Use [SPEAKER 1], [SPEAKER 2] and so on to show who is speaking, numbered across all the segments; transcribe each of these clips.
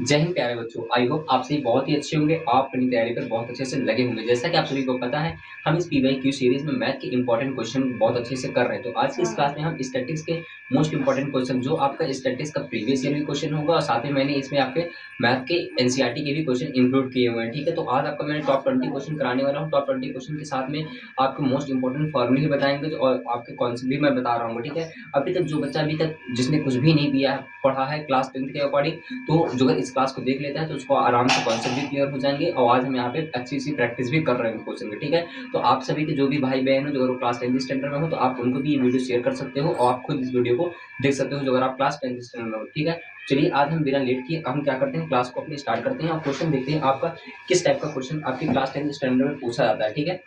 [SPEAKER 1] जय हिंद प्यारे बच्चों, आई होप आप सभी बहुत ही अच्छे होंगे। आप अपनी तैयारी पर बहुत अच्छे से लगे होंगे। जैसा कि आप सभी को पता है, हम इस पीवाईक्यू सीरीज में मैथ के इंपॉर्टेंट क्वेश्चन बहुत अच्छे से कर रहे हैं। तो आज की इस क्लास में हम स्टैटिस्टिक्स के मोस्ट इंपॉर्टेंट क्वेश्चन, जो आपका स्टैटिस्टिक्स का प्रीवियस ईयर भी क्वेश्चन होगा, और साथ में मैंने इसमें आपके मैथ के एनसीईआरटी के भी क्वेश्चन इंक्लूड किए हुए हैं। ठीक है, तो आज आपका मैंने टॉप 20 क्वेश्चन कराने वाला हूँ। टॉप 20 क्वेश्चन के साथ में आपको मोस्ट इंपॉर्टेंट फॉर्मूले भी बताएंगे और आपके कॉन्सेप्ट भी मैं बता रहा हूँ। ठीक है, अभी तक जो बच्चा अभी तक जिसने कुछ भी नहीं दिया पढ़ा है क्लास 10th के अकॉर्डिंग, तो जो अगर इस क्लास को देख लेता है तो उसको आराम से कॉन्सेप्ट भी क्लियर हो जाएंगे। और आज हम यहाँ पे अच्छी सी प्रैक्टिस भी कर रहे हैं क्वेश्चन की। ठीक है, तो आप सभी के जो भी भाई बहन हो, जो अगर क्लास 10th स्टैंडर्ड में हो, तो आप उनको भी ये वीडियो शेयर कर सकते हो और आप खुद इस वीडियो को देख सकते हो जो अगर आप क्लास 10th स्टैंडर्ड में हो। ठीक है, चलिए आज हम बिना लेट किए हम क्या करते हैं, क्लास को अपनी स्टार्ट करते हैं और क्वेश्चन देखते हैं आपका किस टाइप का क्वेश्चन आपकी क्लास 10th स्टैंडर्ड में पूछा जाता है। ठीक है,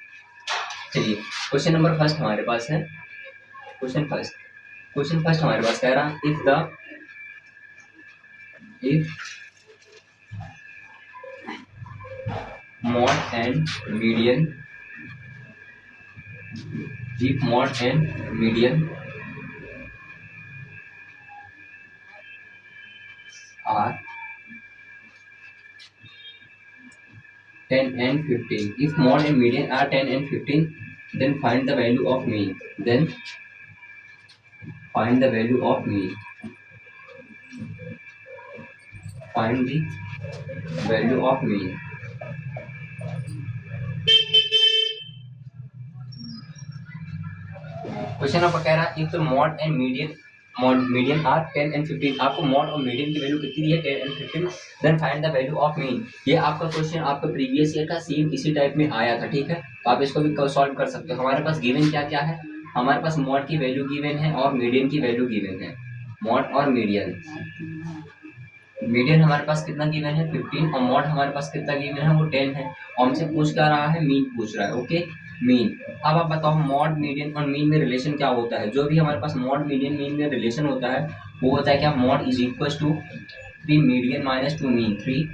[SPEAKER 1] चलिए क्वेश्चन नंबर फर्स्ट हमारे पास है। क्वेश्चन फर्स्ट हमारे पास कह रहा है, if mod and median are 10 and 15, if mod and median are 10 and 15, then find the value of mean. Find the value of mean. Question number कह रहा है, if mode and median are 10 and 15, आपको mod और median की value कितनी है 10 and 15, then find the value of mean. ये आपका क्वेश्चन आपका प्रीवियस ईयर का सेम इसी टाइप में आया था। ठीक है, तो आप इसको भी सॉल्व कर सकते हो। हमारे पास गिवन क्या क्या है, हमारे पास मॉड की वैल्यू गिवन है और मीडियन की वैल्यू गिवन है। मॉड और मीडियन हमारे पास कितना गिवन है 15, और मॉड हमारे पास कितना गिवन है वो 10 है। और हमसे पूछ क्या रहा है, मीन पूछ रहा है। Okay, mean. अब आप बताओ मॉड मीडियन और मीन में रिलेशन क्या होता है। जो भी हमारे पास मॉड मीडियन मीन में रिलेशन होता है वो होता है क्या, mode is equal to 3 median minus 2 mean, 3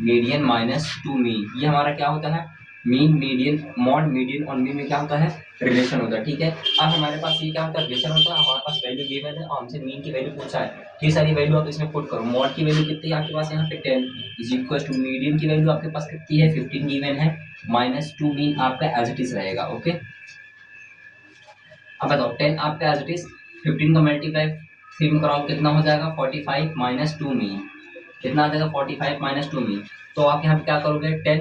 [SPEAKER 1] median minus 2 mean. ये हमारा क्या होता है, मीन मीडियन। मॉड मीडियन और मीन में क्या होता है, रिलेशन होता है। ठीक है, अब हमारे पास ये क्या होता है, रिलेशन होता है। हमारे पास वैल्यू गिवन है और हमसे मीन की वैल्यू पूछा है। ये सारी वैल्यू आप इसमें पुट करो। मॉड की वैल्यू कितनी है आपके पास यहाँ पे 10 इज इक्वल टू मीडियन की वैल्यू आपके पास कितनी है 15 गिवन है, माइनस 2 मीन आपका एज इट इज रहेगा। ओके, अब बताओ 10 आपका एज इट इज, 15 का मल्टीप्लाई 3 में कराओ कितना हो जाएगा 45 माइनस 2 मीन। कितना आ जाएगा 45 माइनस 2 मीन। तो आप यहाँ पे क्या करोगे, 10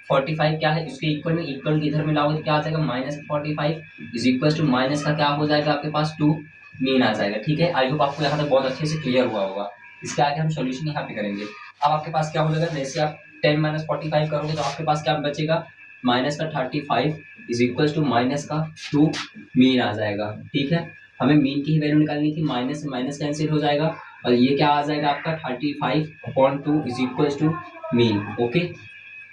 [SPEAKER 1] 45 क्या है इसके इक्वल में, इक्वल इधर में लाओगे तो क्या आ जाएगा minus 45 is equal to minus का क्या हो जाएगा आपके पास 2 मीन आ जाएगा। ठीक है, आई होप आपको यहाँ तक बहुत अच्छे से क्लियर हुआ होगा। इसके आगे हम सोल्यूशन यहाँ पे करेंगे। अब आपके पास क्या हो जाएगा, जैसे आप 10 माइनस 45 करोगे तो आपके पास क्या बचेगा, माइनस का 35 इज इक्वल टू माइनस का 2 मीन आ जाएगा। ठीक है, हमें मीन की ही वैल्यू निकालनी थी, माइनस से माइनस कैंसिल हो जाएगा और ये क्या आ जाएगा आपका 35/2 is equal to mean. Okay,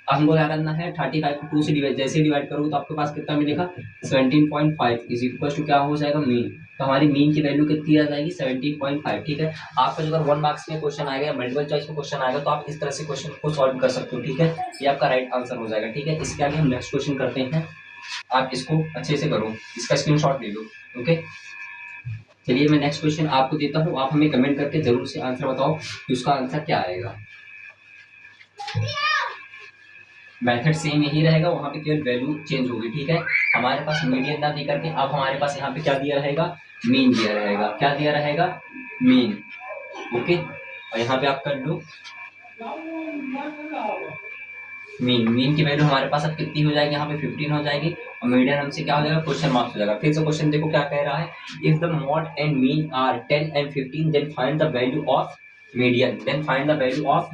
[SPEAKER 1] अब हमको क्या करना है, 35 को 2 से डिवाइड, जैसे डिवाइड करोगे तो आपके पास कितना मिलेगा 17.5 इज इक्वल टू क्या हो जाएगा मीन। तो हमारी मीन की वैल्यू कितनी आ जाएगी 17.5। ठीक है, आपका जो अगर 1 मार्क्स में क्वेश्चन आएगा, मल्टीपल चॉइस में क्वेश्चन आएगा, तो आप इस तरह से क्वेश्चन को सॉल्व कर सकते हो। ठीक है, ये आपका राइट आंसर हो जाएगा। ठीक है, इसके आगे हम नेक्स्ट क्वेश्चन करते हैं। आप इसको अच्छे से करो, इसका स्क्रीनशॉट ले लो। ओके, चलिए मैं नेक्स्ट क्वेश्चन आपको देता हूँ, आप हमें कमेंट करके जरूर से आंसर बताओ कि उसका आंसर क्या आएगा। मेथड सेम यही रहेगा, वहां पे केवल वैल्यू चेंज होगी। ठीक है, हमारे पास मीडियन ना देकर के अब हमारे पास यहाँ पे क्या दिया रहेगा, मीन दिया रहेगा। क्या दिया रहेगा, मीन। ओके, और यहाँ पे आप कर लो मीन की वैल्यू हमारे पास अब कितनी हो जाएगी, यहाँ पे 15 हो जाएगी और मीडियन हमसे क्या हो जाएगा, क्वेश्चन मार्क्स हो जाएगा। फिर से क्वेश्चन देखो क्या कह रहा है, if the mode and mean are 10 and 15 then find the value of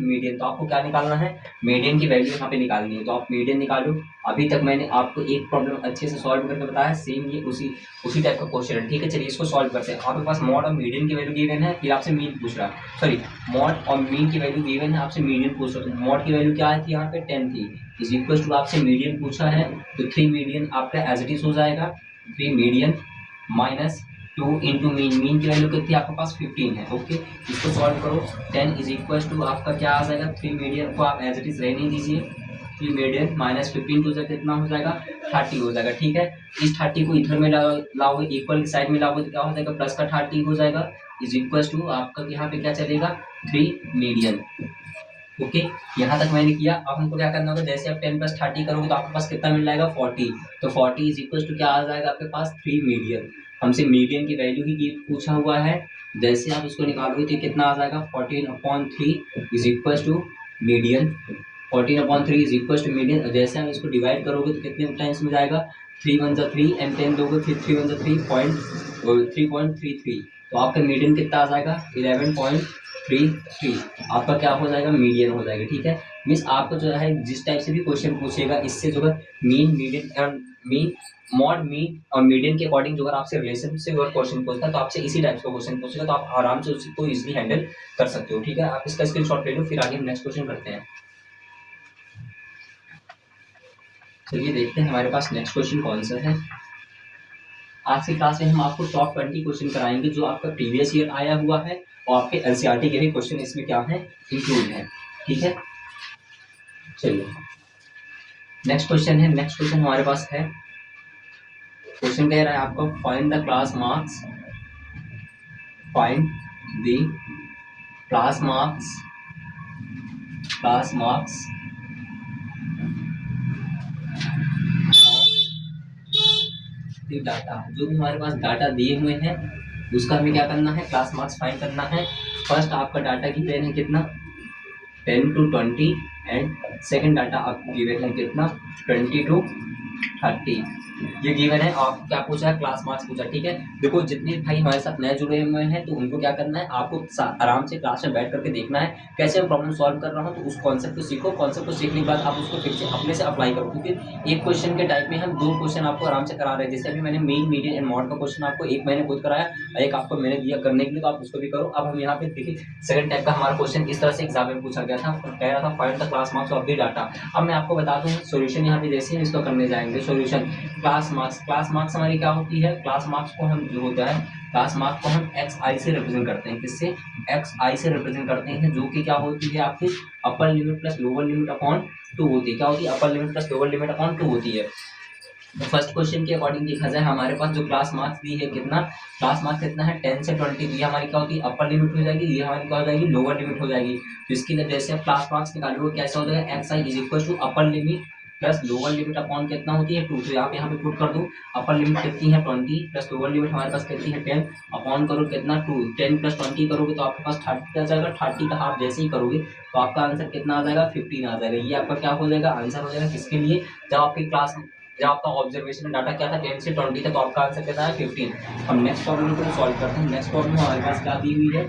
[SPEAKER 1] median. तो आपको क्या निकालना है, मीडियन की वैल्यू यहाँ पे निकालनी है। तो आप मीडियन निकालो। अभी तक मैंने आपको एक प्रॉब्लम अच्छे से सॉल्व करके बताया, सेम ये उसी टाइप का क्वेश्चन है। ठीक है, चलिए इसको सॉल्व करते हैं। आपके पास मॉड और मीडियन की वैल्यू गिवन है, फिर आपसे मीन पूछ रहा है, सॉरी मॉड और मीन की वैल्यू गिवन है, आपसे मीडियन पूछ रहा है। मॉड की वैल्यू क्या थी यहाँ पे 10 थी, इज इक्वल टू आपसे मीडियन पूछा है, तो 3 मीडियन आपका एज इट इज हो जाएगा, 3 मीडियन माइनस 2 इंटू मीन की वैल्यू कितनी आपके पास 15 है। ओके, इसको सॉल्व करो। 10 इज इक्वल टू आपका क्या आ जाएगा, 3 मीडियन को आप एज इट इज रहने दीजिए, 3 मीडियन माइनस 15 टू कितना हो जाएगा 30 हो जाएगा। ठीक है, इस 30 को इधर में लाओगे, इक्वल की साइड में लाओगे तो क्या हो जाएगा, प्लस का 30 हो जाएगा, इज इक्वल टू आपका यहाँ पे क्या चलेगा 3 मीडियन। ओके, यहाँ तक मैंने किया। अब हमको क्या करना होगा, जैसे आप 10 + 30 करोगे तो आपके पास कितना मिल जाएगा 40। तो 40 इज इक्वल टू क्या आ जाएगा आपके पास 3 मीडियन। हमसे मीडियन की वैल्यू ही पूछा हुआ है, जैसे आप उसको निकालोगे तो कितना आ जाएगा 14/3 is equal to median. 14/3 is equal to median. जैसे हम इसको डिवाइड करोगे तो कितने टाइम्स में जाएगा 3 × 1 = 3 एंड 10 दोगे फिर 3 × 1 = 3.33। तो आपका मीडियन कितना आ जाएगा 11.33। आपका क्या हो जाएगा मीडियन हो जाएगा। ठीक है, मीन्स आपको जो है जिस टाइप से भी क्वेश्चन पूछेगा इससे जो है मीन मीडियन और मीन मॉड मीन और मीडियन के अकॉर्डिंग जो अगर आपसे रिलेशन से अगर क्वेश्चन पूछता है तो आपसे इसी टाइप का क्वेश्चन पूछेगा, तो आप आराम से उसको इजीली हैंडल कर सकते हो। ठीक है, आप इसका स्क्रीनशॉट ले लो, फिर आगे हम नेक्स्ट क्वेश्चन करते हैं। चलिए देखते हैं हमारे पास नेक्स्ट क्वेश्चन कौन सा है। आज की क्लास में हम आपको टॉप 20 क्वेश्चन कराएंगे जो आपका प्रीवियस ईयर आया हुआ है और आपके एनसीईआरटी के भी क्वेश्चन इसमें क्या है इंक्लूड है। ठीक है, चलिए नेक्स्ट क्वेश्चन है। नेक्स्ट क्वेश्चन हमारे पास है, क्वेश्चन कह रहा है आपको find the class marks, find the class marks data. जो भी हमारे पास डाटा दिए हुए हैं उसका हमें क्या करना है, क्लास मार्क्स फाइंड करना है। फर्स्ट आपका डाटा की पेन है कितना 10 to 20 एंड सेकंड डाटा आपको गिवन है कितना 20 to 30। ये गिवन है और क्या पूछा है क्लास मार्क्स पूछा। ठीक है, देखो जितने भाई हमारे साथ नए जुड़े हुए हैं तो उनको क्या करना है, आपको आराम से क्लास में बैठ करके देखना है कैसे मैं प्रॉब्लम सॉल्व कर रहा हूँ। तो उस कॉन्सेप्ट को सीखो, कॉन्सेप्ट को सीखने के बाद आप उसको फिर से अपने से अप्लाई करो, क्योंकि एक क्वेश्चन के टाइप में हम 2 क्वेश्चन आपको आराम से करा रहे हैं। जैसे अभी मैंने मेन मीडियन एंड मॉड का क्वेश्चन आपको एक मैंने खुद कराया और एक आपको मैंने दिया करने के लिए, तो आप उसको भी करो। अब हम यहाँ पे देखिए सेकंड टाइप का हमारा क्वेश्चन इस तरह से एग्जाम में पूछा गया था, कह रहा था find the class marks of the data. अब मैं आपको बता दूं सॉल्यूशन यहाँ पे जैसे हम इसको करने जाएंगे सॉल्यूशन क्लास मार्क्स हमारी क्या होती है, क्लास मार्क्स को हम जो होता है क्लास मार्क्स को हम xi से रिप्रेजेंट करते हैं। किससे, xi से रिप्रेजेंट करते हैं, जो कि क्या होती है आपकी अपर limit plus lower limit upon 2 होती है। क्या होती है, upper limit plus lower limit upon 2 होती है। तो फर्स्ट क्वेश्चन के अकॉर्डिंग देखा जाए हमारे पास जो क्लास मार्क्स दी है कितना, क्लास मार्क्स कितना है 10 से 20। तो ये हमारी क्या होती है अपर लिमिट हो जाएगी, ये हमारी क्या हो जाएगी लोअर लिमिट हो जाएगी। तो इसकी जब जैसे आप क्लास मार्क्स निकालोगे कैसा हो जाएगा xi is equal to upper limit plus lower limit upon कितना होती है 2। तो यहाँ पे पुट कर दो, अपर लिमिट कितनी है 20 प्लस लोअर लिमिट हमारे पास कितनी है 10 अपॉन करो कितना 2। 10 + 20 करोगे तो आपके पास 30 आ जाएगा। 30 का हाफ जैसे ही करोगे तो आपका आंसर कितना आ जाएगा 15 आ जाएगा। ये आपका क्या हो जाएगा आंसर हो जाएगा। किसके लिए, जब आपकी क्लास जब आपका ऑब्जर्वेशन डाटा क्या था 10 से 20 तक, तो आपका आंसर कितना है 15। हम नेक्स्ट प्रॉब्लम को सॉल्व करते हैं। नेक्स्ट प्रॉब्लम हमारे पास क्या दी हुई है,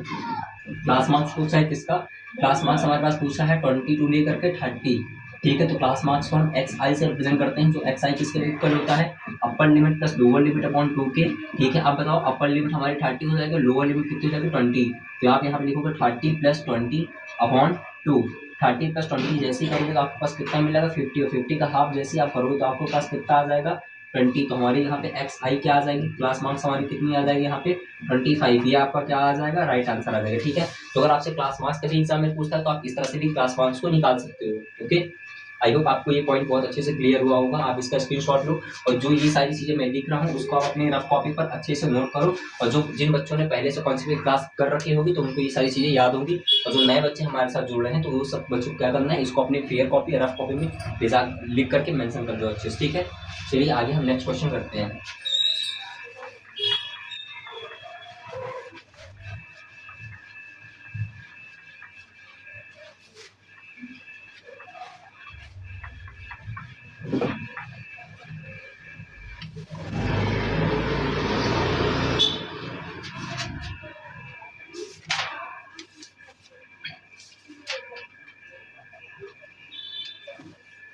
[SPEAKER 1] क्लास मार्क्स पूछा है किसका, क्लास मार्क्स हमारे पास पूछा है 22 लेकर के 30। ठीक है, तो क्लास मार्क्स को हम xi से रिप्रेजेंट करते हैं, जो xi किसके इक्वल होता है upper limit plus lower limit upon 2 के। ठीक है, अब बताओ अपर लिमिट हमारी 30 हो जाएगी, लोअर लिमिट कितनी हो जाएगी 20। तो आप यहाँ पे लिखोगे 30 + 20 अपॉन 2। 30 + 20 जैसे ही करोगे तो आपके पास कितना मिलेगा 50, और 50 का हाफ जैसे ही आप करोगे तो आपके पास कितना आ जाएगा 20। तो हमारी यहाँ पे xi क्या आ जाएगी, क्लास मार्क्स हमारी कितनी आ जाएगी यहाँ पे 25। ये आपका क्या आ जाएगा राइट आंसर आ जाएगा। ठीक है, तो अगर आपसे क्लास मार्क्स कभी एग्जाम में पूछता है तो आप इस तरह से भी क्लास मार्क्स को निकाल सकते हो। ओके, आई होप आपको ये पॉइंट बहुत अच्छे से क्लियर हुआ होगा। आप इसका स्क्रीनशॉट लो और जो ये सारी चीजें मैं लिख रहा हूँ उसको आप अपने रफ कॉपी पर अच्छे से नोट करो। और जो जिन बच्चों ने पहले से कौन सी भी क्लास कर रखी होगी तो उनको ये सारी चीजें याद होगी, और जो नए बच्चे हमारे साथ जुड़ रहे हैं तो वो सब बच्चों को क्या करना है, इसको अपने फेयर कॉपी रफ कॉपी में लिख करके मेंशन कर दो अच्छे से। ठीक है, चलिए आगे हम नेक्स्ट क्वेश्चन करते हैं।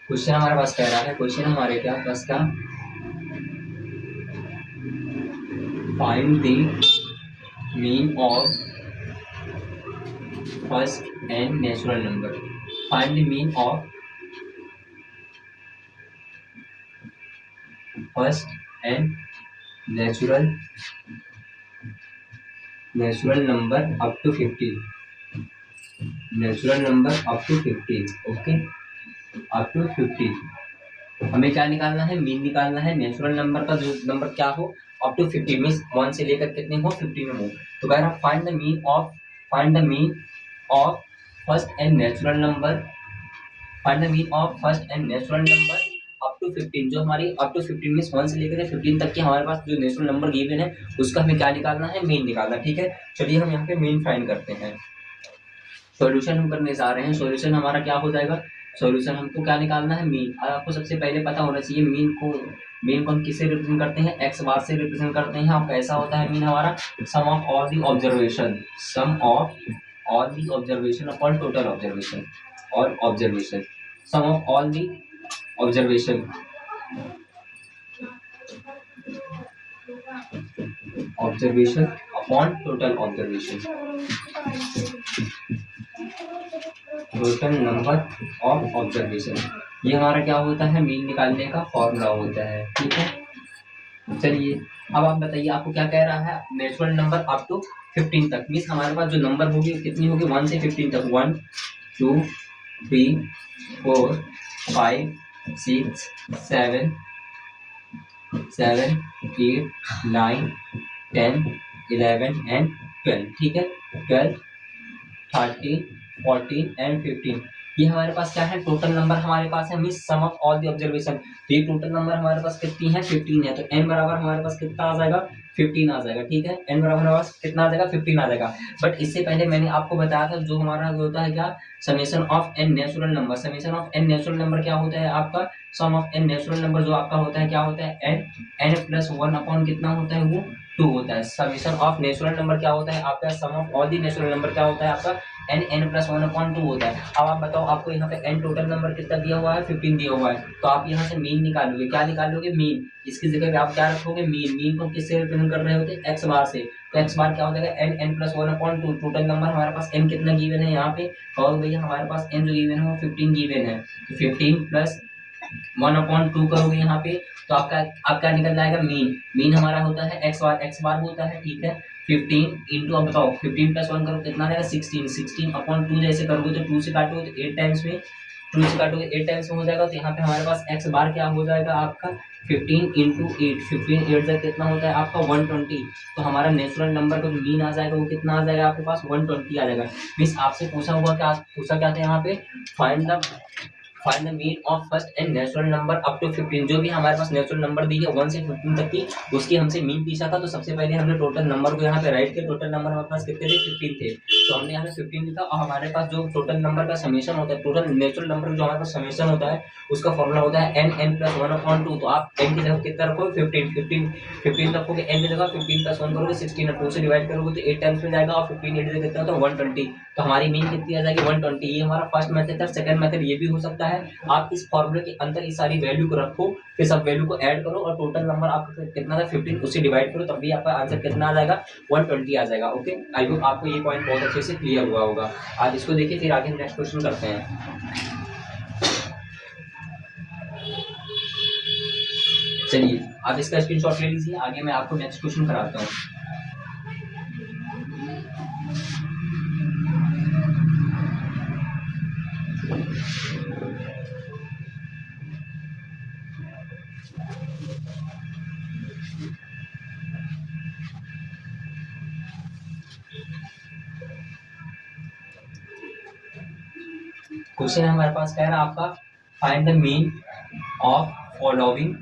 [SPEAKER 1] क्वेश्चन हमारे पास कह रहा है, क्वेश्चन हमारे क्या पास का find the mean of first and natural number. Find the mean of first and natural number up to 15। Natural number up to 15। Okay, up to 15 हमें क्या निकालना है, मीन निकालना है। नेचुरल नंबर का जो नंबर क्या हो अप टू 50 मीन्स 1 से लेकर कितने हो 50 में हो। तो कह रहा find the mean of first and natural number, find the mean of first and natural number up to 15। जो हमारी अप टू 15 मीन्स 1 से लेकर 15 तक की हमारे पास जो नेचुरल नंबर गिवन है उसका हमें क्या निकालना है, मीन निकालना। ठीक है, चलिए हम यहाँ पे मीन फाइंड करते हैं। सॉल्यूशन हम करने जा रहे हैं। सॉल्यूशन हमारा क्या हो जाएगा, सॉल्यूशन हमको क्या निकालना है, मीन। आपको सबसे पहले पता होना चाहिए मीन को हम किससे रिप्रेजेंट करते हैं, एक्स बार से रिप्रेजेंट करते हैं। और कैसा होता है मीन हमारा, sum of all the observation, sum of all the observation upon total observation, और observation, sum of all the observation, observation upon total observation, total number of observation. ये हमारा क्या होता है, मीन निकालने का फॉर्मूला होता है। ठीक है, चलिए अब आप बताइए आपको क्या कह रहा है, नेचुरल नंबर अप टू 15 तक मीन्स हमारे पास जो नंबर होगी कितनी होगी, 1 से 15 तक, 1 2 3 4 5 6 7 8 9 10 11 एंड 12। ठीक है, 12 13 14 एंड 15। ये हमारे पास क्या है, टोटल नंबर हमारे पास है means sum of all the observation. तो ये टोटल नंबर हमारे पास कितनी है, 15 है। तो n बराबर हमारे पास कितना आ जाएगा, 15 आ जाएगा। ठीक है, n बराबर हमारे पास कितना आ जाएगा, 15 आ जाएगा। बट इससे पहले मैंने आपको बताया था जो हमारा होता है क्या, summation of n natural number. Summation of n natural number क्या होता है आपका, sum of n natural number जो आपका होता है क्या होता है, n प्लस 1 अपॉन कितना होता है, वो 2 होता है। समेशन ऑफ नेचुरल नंबर क्या होता है आपका, sum of all the natural number क्या होता है आपका, n प्लस 1 अपॉन 2 होता है। अब आप बताओ आपको यहाँ पे n टोटल नंबर कितना दिया हुआ है, 15 दिया हुआ है। तो आप यहाँ से मीन निकालोगे, क्या निकालोगे, मीन। इसकी जगह पे आप क्या रखोगे, मीन को किससे रिप्रेजेंट कर रहे होते हैं, एक्स बार से। तो एक्स बार क्या हो जाएगा, n plus 1 upon 2। Total number हमारे पास n कितना गिवन है यहाँ पे, और भैया हमारे पास n जो गिवन है वो 15 गिवन है। तो 15 प्लस 1/2 करोगे यहाँ पे तो आपका निकल जाएगा मीन हमारा होता है एक्स बार होता है। ठीक है, 15 इंटू, अब बताओ 15 प्लस 1 करो कितना रहेगा, 16/2 जैसे करोगे तो 2 से काटोगे तो 8 टाइम्स में, 2 से काटोगे 8 टाइम्स में हो जाएगा। तो यहाँ पे हमारे पास एक्स बार क्या हो जाएगा आपका 15 इंटू 8, 15 8 तक कितना होता है आपका 120। तो हमारा नेचुरल नंबर का जो मीन आ जाएगा वो कितना आ जाएगा आपके पास, 120 आ जाएगा। मीन्स आपसे पूछा क्या था यहाँ पे, find the mean of first and natural number up to 15। जो भी हमारे पास नेचुरल नंबर दी है 1 से 15 तक की, उसकी हमसे मीन पूछा था। तो सबसे पहले हमने टोटल नंबर को यहाँ पे राइट किया। टोटल नंबर हमारे पास कितने थे, 15 थे। तो हमने यहाँ पे 15 लिखा। और हमारे पास जो टोटल नंबर का समेशन होता है, टोटल नेचुरल नंबर जो हमारे पास समेशन होता है उसका फॉर्मूला होता है n प्लस 1/2। तो आप n की जगह कितना रखोगे, 15 रखोगे, n की जगह 15 प्लस 1 करोगे 16 और 2 से डिवाइड करोगे तो 8 टाइम्स में जाएगा। और 15 8 कितना होता है 120। तो हमारी मीन कितनी आ जाएगी, 120। ये हमारा फर्स्ट मेथड था। सेकंड मेथड ये भी हो सकता है, आप इस फॉर्मूले के अंदर इस सारी वैल्यू को रखो, फिर सब वैल्यू को ऐड करो और टोटल नंबर आपका कितना था 15 उससे डिवाइड करो, तब भी आपका आंसर कितना आ जाएगा, 120 आ जाएगा। ओके, आई होप आपको ये पॉइंट बहुत अच्छे से क्लियर हुआ होगा। आज इसको देखिए, फिर आगे नेक्स्ट क्वेश्चन करते हैं। चलिए आप इसका स्क्रीनशॉट ले लीजिए, आगे मैं आपको नेक्स्ट क्वेश्चन कराता हूँ। क्वेश्चन हमारे पास कह रहा है आपका, find the mean of following,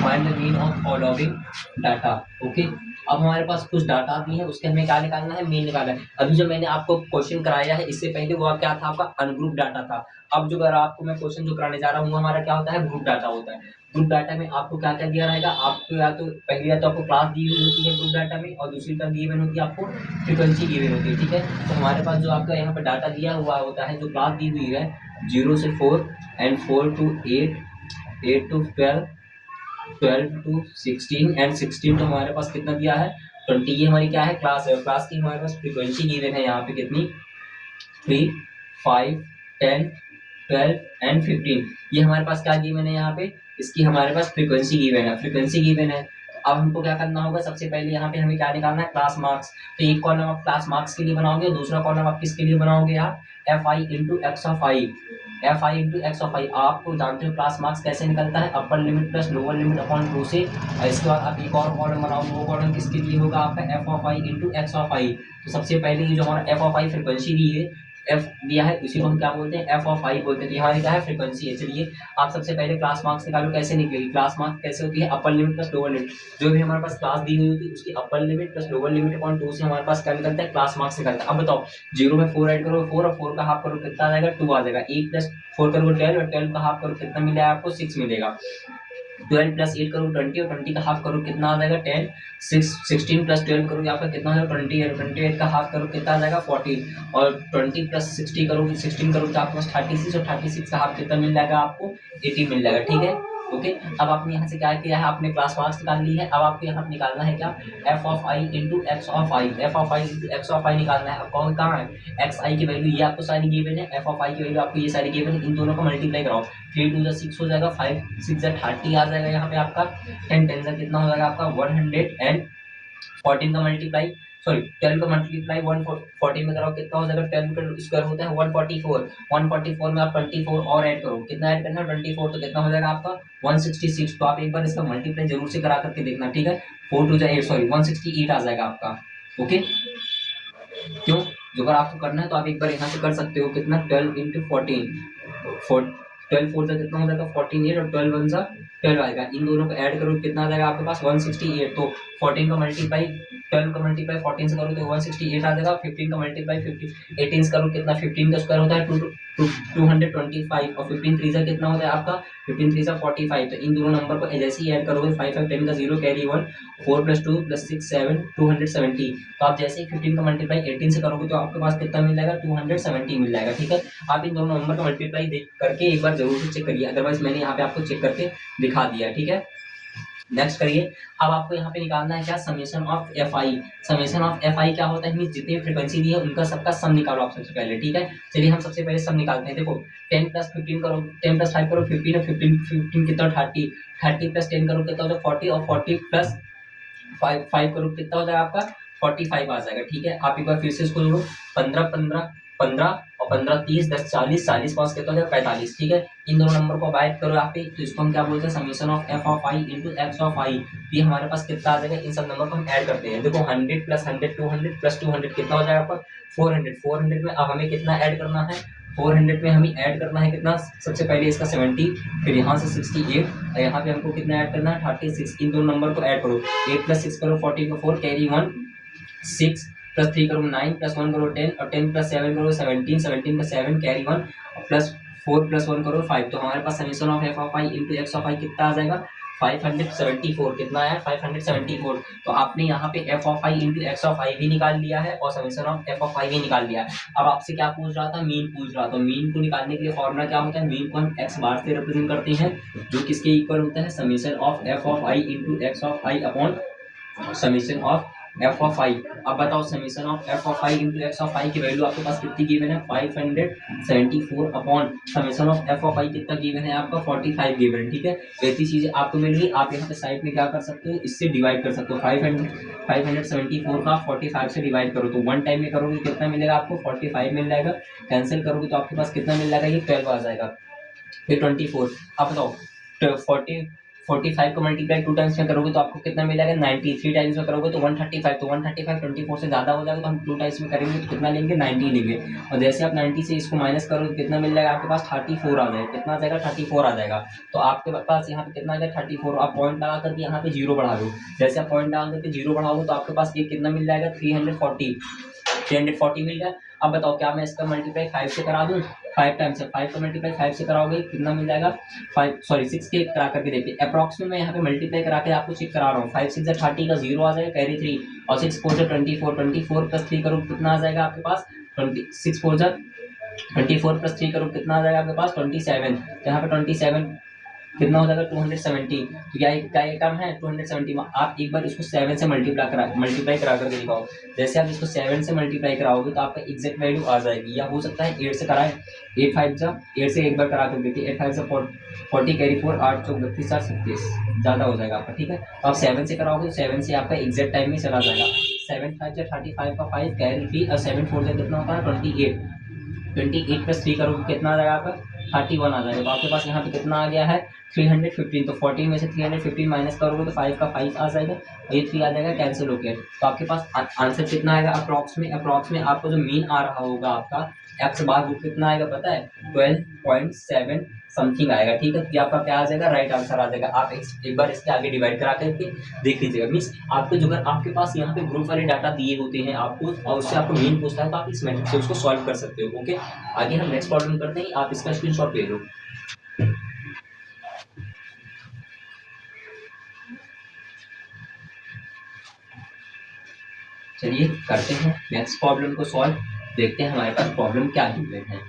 [SPEAKER 1] find the mean of following data. Okay, अब हमारे पास कुछ डाटा भी है, उसके हमें क्या निकालना है, मीन निकालना है। अभी जो मैंने आपको क्वेश्चन कराया है इससे पहले वो क्या था, आपका अनग्रुप डाटा था। अब जो अगर आपको मैं क्वेश्चन जो कराने जा रहा हूँ हमारा क्या होता है, ग्रुप डाटा होता है। ग्रुप डाटा में आपको क्या क्या दिया रहेगा, आपको या तो पहली या तो आपको क्लास दी हुई होती है ग्रुप डाटा में, और दूसरी क्या गिवन होती है आपको, फ्रीक्वेंसी गिवन होती है। ठीक है, तो हमारे पास जो आपका यहाँ पर डाटा दिया हुआ होता है, जो क्लास दी हुई है 0 से 4 and 4 to 8, 8 to 12, 12 to 16 and 16 तो हमारे पास कितना दिया है 20। ये हमारी क्या है, क्लास है। क्लास की हमारे पास फ्रीक्वेंसी गिवन है यहाँ पे कितनी, 3 5 10 12 एंड 15। ये हमारे पास क्या गिवन है यहाँ पे, इसकी हमारे पास फ्रीक्वेंसी गिवन है। अब हमको क्या करना होगा, सबसे पहले यहाँ पे हमें क्या निकालना है, क्लास मार्क्स। तो एक कॉलम आप क्लास मार्क्स के लिए बनाओगे और दूसरा कॉलम आप किसके लिए बनाओगे यार, F I into X of I, F I into X of I. आपको जानते हो क्लास मार्क्स कैसे निकलता है, upper limit plus lower limit upon 2 से। और इसके बाद आप एक और कॉलम बनाओ, वो कॉलम किसके लिए होगा आपका, F of I into X of I. तो सबसे पहले ये जो हमारा एफ ऑफ आई फ्रिक्वेंसी दी है, एफ दिया है, उसी को हम क्या बोलते हैं, एफ ऑफ आई बोलते हैं। तो यहाँ क्या है, फ्रिक्वेंसी है। चलिए आप सबसे पहले क्लास मार्क्स निकालो, कैसे निकलेगी क्लास मार्क्स, कैसे होती है, upper limit plus lower limit. जो भी हमारे पास क्लास दी हुई होती है उसकी अपर limit plus lower limit upon 2 से हमारे पास क्या निकलता है, क्लास मार्क्स निकलता है। अब बताओ 0 में 4 ऐड करो 4, और 4 का हाफ करो कितना आ जाएगा, 2 आ जाएगा। 8 प्लस 4 करोगे 12, और 12 का हाफ करो कितना मिलेगा आपको, 6 मिलेगा। 12 प्लस 8 करोगे 20, और 20 का हाफ करो कितना आ जाएगा, 10। 16 प्लस 12 करोगे आपका कितना आ जाएगा, 28। 28 का हाफ करो कितना आ जाएगा, 14। और 20 प्लस 60 करोगे, 16 करोगे तो आपके पास 36, और 36 का हाफ कितना मिल जाएगा आपको, 18 मिल जाएगा। ठीक है, ओके। अब आपने यहाँ से क्या किया है, आपने क्लास मार्क्स निकाल ली है। अब आपको यहाँ निकालना है क्या, F of I into X of I. F of I into X of I निकालना है। अब कौन कहाँ है, एक्स आई की वैल्यू ये आपको सारी गिवन है, एफ ऑफ आई की वैल्यू आपको ये सारी गिवन है। इन दोनों को मल्टीप्लाई कराओ, 3 2 6 हो जाएगा, 5 6 30 आ जाएगा यहाँ पे आपका। 10 10 कितना हो जाएगा आपका, 114 का मल्टीप्लाई, सॉरी 12 का मल्टीप्लाई 114 में कराओ कितना हो जाएगा, 12 का स्क्वायर होता है 144। 144 में आप 24 और ऐड करो, कितना ऐड करना है, 24, तो कितना हो जाएगा आपका 166। तो आप एक बार इसका मल्टीप्लाई जरूर से करा करके देखना, ठीक है। 4 2 8, सॉरी 168 आ जाएगा आपका, ओके। क्यों, जो अगर आपको करना है तो आप एक बार यहाँ से कर सकते हो, कितना 12 इंटू 14, 12 4 से कितना हो जाएगा 48, और 12 1 सा 12 आएगा। इन दोनों को ऐड करो कितना आ जाएगा आपके पास 168। तो 14 का मल्टीप्लाई 12 का मल्टीप्लाई 14 से करो तो 168 आ जाएगा। 15 का मल्टीप्लाई 18 से करो कितना, 15 का स्क्वायर होता है 225, और 15 3 से कितना होता है आपका, 15 3 से 45। तो इन दोनों नंबर को जैसे ही ऐड करोगे 5 5 10 का 0 कैरी 1, 4 + 2 + 6 7 270। तो आप जैसे ही 15 का मल्टीप्लाई 18 से करोगे तो आपके पास कितना मिल जाएगा, 270 मिल जाएगा। ठीक है, आप इन दोनों नंबर का मल्टीप्लाई देख करके एक बार जरूर से चेक करिए, अदरवाइज मैंने यहाँ पे आपको चेक करके दिखा दिया। ठीक है, नेक्स्ट करिए। अब आपको यहाँ पे निकालना है क्या, summation of F I. Summation of F I क्या होता है, जितनी फ्रीक्वेंसी दी है उनका सबका सम निकालो आप सबसे पहले। ठीक है, चलिए हम सबसे पहले सम निकालते हैं। देखो 10 + 15 करो, 10 + 5 करो 15, और 15 कितना 30, 30 + 10 करो कितना हो जाएगा 40, और 40 + 5 करो कितना हो जाएगा आपका 45 आ जाएगा। ठीक है, आप एक बार फिर से इसको जोड़ो, 15 15 15 और 15 30 10 40, 40 पास कितना हो जाएगा 45। ठीक है, इन दोनों नंबर को ऐड करो यहाँ पे, तो इसको हम क्या बोलते हैं, summation of F of I into X of I. ये हमारे पास कितना आ जाएगा, इन सब नंबर को हम ऐड करते हैं। देखो 100 + 100 200 + 200 कितना हो जाएगा आपका 400। 400 में अब हमें कितना ऐड करना है, 400 में हमें ऐड करना है कितना, सबसे पहले इसका 70, फिर यहाँ से 68, और यहाँ पे हमको कितना ऐड करना है 36। इन दोनों नंबर को ऐड करो, 8 + 6 करो 14 को 4 कैरी 1, 6 + 3 करो 9, + 1 करो 10, और 10 + 7 करो 17, 17 का 7 कैरी 1, प्लस 4 + 1 करो 5। तो हमारे पास summation of F of I into X of I कितना आ जाएगा 574। कितना है 574। तो आपने यहाँ पे F of I into X of I भी निकाल लिया है, और summation of F of I भी निकाल लिया है। अब आपसे क्या पूछ रहा था, मीन पूछ रहा था। मीन को निकालने के लिए फॉर्मूला क्या होता है, मीन को हम एक्स बार से रिप्रेजेंट करते हैं, जो किसके इक्वल होता है, summation of F of I into X of I upon summation of F of I. अब बताओ summation of F of I into X of I की वैल्यू आपके पास कितनी गिवन है 574 upon summation of F of I कितना given है आपका 45 गिवन है। ठीक है, ऐसी चीजें आपको मिल गई, आप यहाँ पे साइड में क्या कर सकते हो, इससे डिवाइड कर सकते हो। 574 का 45 से डिवाइड करो तो वन टाइम में करोगे कितना मिलेगा आपको 45 मिल जाएगा। कैंसिल करोगे तो आपके पास कितना मिल जाएगा, ये 12 आ जाएगा, फिर 24। अब बताओ 45 को मल्टीप्लाई 2 टाइम्स में करोगे तो आपको कितना मिलेगा 90, 3 टाइम्स में करोगे तो 135। तो 135 24 से ज्यादा हो जाएगा, तो हम 2 टाइम्स में करेंगे तो कितना लेंगे 90 लेंगे। और जैसे आप 90 से इसको माइनस करोगे तो कितना मिल जाएगा आपके पास 34 आ जाएगा। कितना आ जाएगा 34 आ जाएगा। तो आपके पास यहाँ पे कितना आ जाएगा 34। आप पॉइंट लगा करके यहाँ पे 0 बढ़ा दो। जैसे आप पॉइंट लगा करके 0 बढ़ाओगे तो आपके पास ये कितना मिल जाएगा 340 मिल जाएगा। अब बताओ क्या मैं इसका मल्टीप्लाई 5 से करा दूं, 5 टाइम्स से 5 का मल्टीप्लाई 5 से कराओगे कितना मिल जाएगा 6 के करा करके देखिए। अप्रॉक्स में मैं यहाँ पे मल्टीप्लाई करा के आपको चेक करा रहा हूँ। 5 6 30 का 0 आ जाएगा कैरी 3, और 6 4 24 + 3 करो कितना आ जाएगा आपके पास 6 4 24 + 3 करो कितना आ जाएगा आपके पास 27। तो यहाँ पे 27 कितना हो जाएगा 270। तो क्या ये कम है 270 में। आप एक बार इसको 7 से मल्टीप्लाई करा करके दिखाओ। जैसे आप इसको 7 से मल्टीप्लाई कराओगे तो आपका एग्जैक्ट वैल्यू आ जाएगी, या हो सकता है 8 से कराए, 8 5 जा 8 से एक बार करा कर देखिए। 8 5 से 40 कैरी 4 8 चौक 32 4 37 ज़्यादा हो जाएगा आपका। ठीक है, तो आप 7 से कराओगे तो 7 से आपका एग्जैक्ट टाइम में चला जाएगा। 7 5 जा 35 का 5 कैरी 3, और 7 4 से कितना होता है 28 + 3 करोगे कितना आ जाएगा आपका 31 आ जाएगा। तो आपके पास यहाँ पे कितना आ गया है 315। तो 14 में से 315 माइनस करोगे तो 5 का 5 आ जाएगा, ये 3 आ जाएगा, कैंसिल हो गया। तो आपके पास आंसर कितना आएगा अप्रॉक्स में आपको जो मीन आ रहा होगा आपका एक्स बार वो कितना आएगा पता है 12.7 समथिंग आएगा। ठीक है, तो आपका क्या आ जाएगा राइट आंसर आ जाएगा। आप एक बार इसके आगे डिवाइड करा करके देख लीजिएगा। मीन्स आपको जो अगर आपके पास यहाँ पे ग्रुप वाले डाटा दिए होते हैं आपको और उससे आपको मीन पूछता है तो आप इस मेथड से उसको सॉल्व कर सकते हो। ओके, आगे हम नेक्स्ट प्रॉब्लम करते हैं, आप इसका स्क्रीनशॉट ले लो। चलिए करते हैं नेक्स्ट प्रॉब्लम को सॉल्व, देखते हैं हमारे पास प्रॉब्लम क्या गिवन है।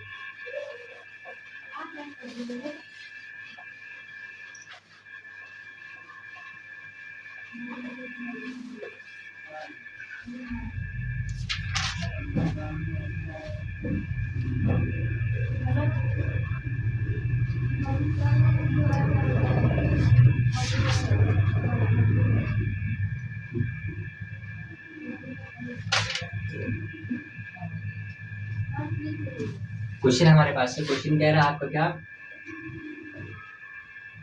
[SPEAKER 1] क्वेश्चन हमारे पास से क्वेश्चन कह रहा है आपका क्या,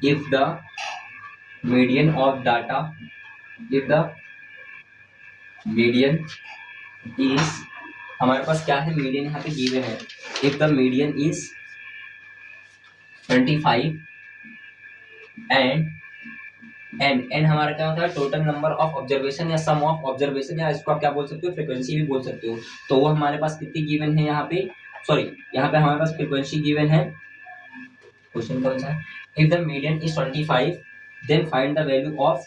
[SPEAKER 1] if the median of data, if the median is, हमारे पास क्या है मीडियन यहाँ पे गिवन है, if the median is 25 and हमारा क्या होता है टोटल नंबर ऑफ ऑब्जर्वेशन या सम ऑफ ऑब्जर्वेशन, या इसको आप क्या बोल सकते हो फ्रीक्वेंसी भी बोल सकते हो। तो वो हमारे पास कितनी गिवन है यहाँ पे, सॉरी यहाँ पे हमारे पास फ्रीक्वेंसी गिवन है। क्वेश्चन कौन सा है, if the median is 25 then find the value of,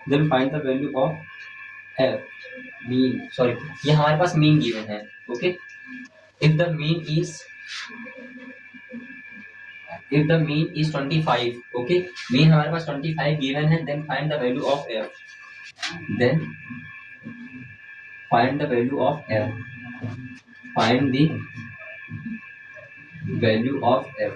[SPEAKER 1] then find the value of mean, sorry ये हमारे पास मीन गिवन है। Okay, if the mean is, if the mean is 25, okay, mean हमारे पास 25 given है, then find the value of f, then find the value of f, find the value of f,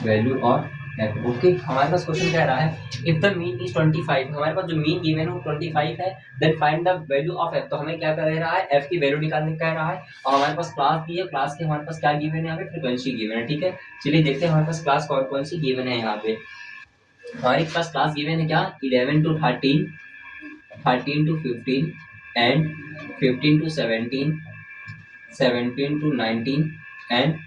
[SPEAKER 1] value of f। Okay, हमारे पास question कह रहा है if the mean is 25, हमारे पास जो mean given है वो 25 है, then find the value of f। तो हमें क्या कह रहा है f की वैल्यू निकालने कह रहा है, और हमारे पास क्लास दी है, क्लास के हमारे पास क्या गिवन है यहाँ पे फ्रीक्वेंसी गिवन है। ठीक है, चलिए देखते हैं हमारे पास क्लास कौन कौन सी गिवन है। यहाँ पे हमारे पास क्लास गिवन है क्या 11 to 13, 13 to 15 and 15 to 17, 17 to 19 and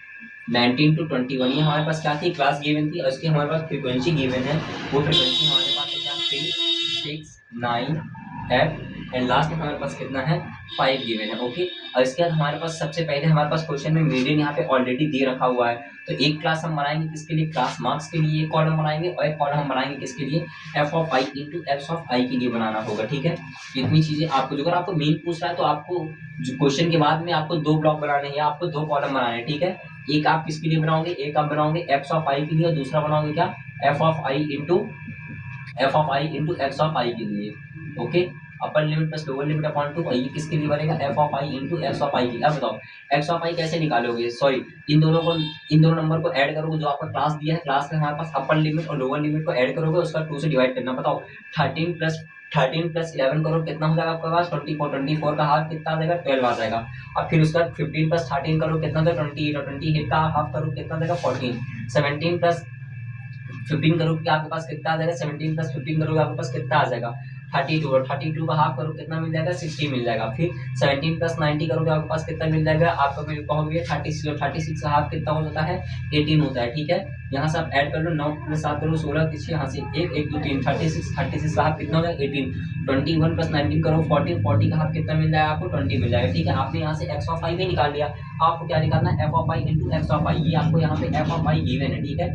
[SPEAKER 1] 19 to 21। ये हमारे पास क्या थी क्लास गिवन थी, और इसकी हमारे पास फ्रीक्वेंसी गिवन है। वो फ्रीक्वेंसी हमारे पास है क्या 3, 6, 9 f एंड लास्ट में हमारे पास कितना है 5 गिवन है। ओके, और इसके बाद हमारे पास सबसे पहले हमारे पास क्वेश्चन में मीडियन यहाँ पे ऑलरेडी दे रखा हुआ है, तो एक क्लास हम बनाएंगे किसके लिए, क्लास मार्क्स के लिए एक कॉलम बनाएंगे, और एक कॉलम हम बनाएंगे किसके लिए f of i into x of i के लिए बनाना होगा। ठीक है, इतनी चीजें आपको, जो अगर आपको मीन पूछ रहा है तो आपको जो क्वेश्चन के बाद में आपको 2 ब्लॉक बनाने हैं या आपको 2 कॉलम बनाने हैं। ठीक है, एक आप किसके लिए बनाओगे, एक आप बनाओगे x ऑफ i के लिए, और दूसरा बनाओगे क्या f of i into x of i के लिए। ओके, अपर limit plus lower limit upon 2, ये किसके लिए बनेगा f of i into x of i के लिए। अब बताओ x ऑफ i कैसे निकालोगे, सॉरी इन दोनों नंबर को ऐड करोगे, जो आपका क्लास दिया है, क्लास में हमारे पास अपर लिमिट और लोअर लिमिट को ऐड करोगे, उसका 2 से डिवाइड करना। बताओ 13 प्लस 11 करोगे कितना हो जाएगा आपके पास 24, 24 का हाफ कितना आ जाएगा 12 आ जाएगा। अब फिर उसका 15 प्लस 13 करो कितना था 28, और 28 का हाफ करो कितना देगा 14, 17 प्लस 15 करोगे आपके पास कितना आ जाएगा, 17 प्लस 15 करोगे आपके पास कितना आ जाएगा 32, और 32 का हाफ करो कितना मिल जाएगा 60 मिल जाएगा। फिर 17 प्लस 90 करोगे आपके पास कितना मिल जाएगा, आपका मिल कहोगे 36, और 36 का हाफ कितना हो जाता है 18 होता है। ठीक है, यहाँ से आप ऐड कर लो 9 प्लस 7 करो 16, किसी यहाँ से 1 1 2 3 36 का हाफ कितना हो जाएगा 18, 21 प्लस 19 करो 40, 40 का हाफ कितना मिल जाएगा आपको 20 मिल जाएगा। ठीक है, आपने यहाँ से x ऑफ i भी निकाल लिया, आपको क्या निकालना है f of i into x of i, ये आपको यहाँ पे f ऑफ i गिवन है। ठीक है,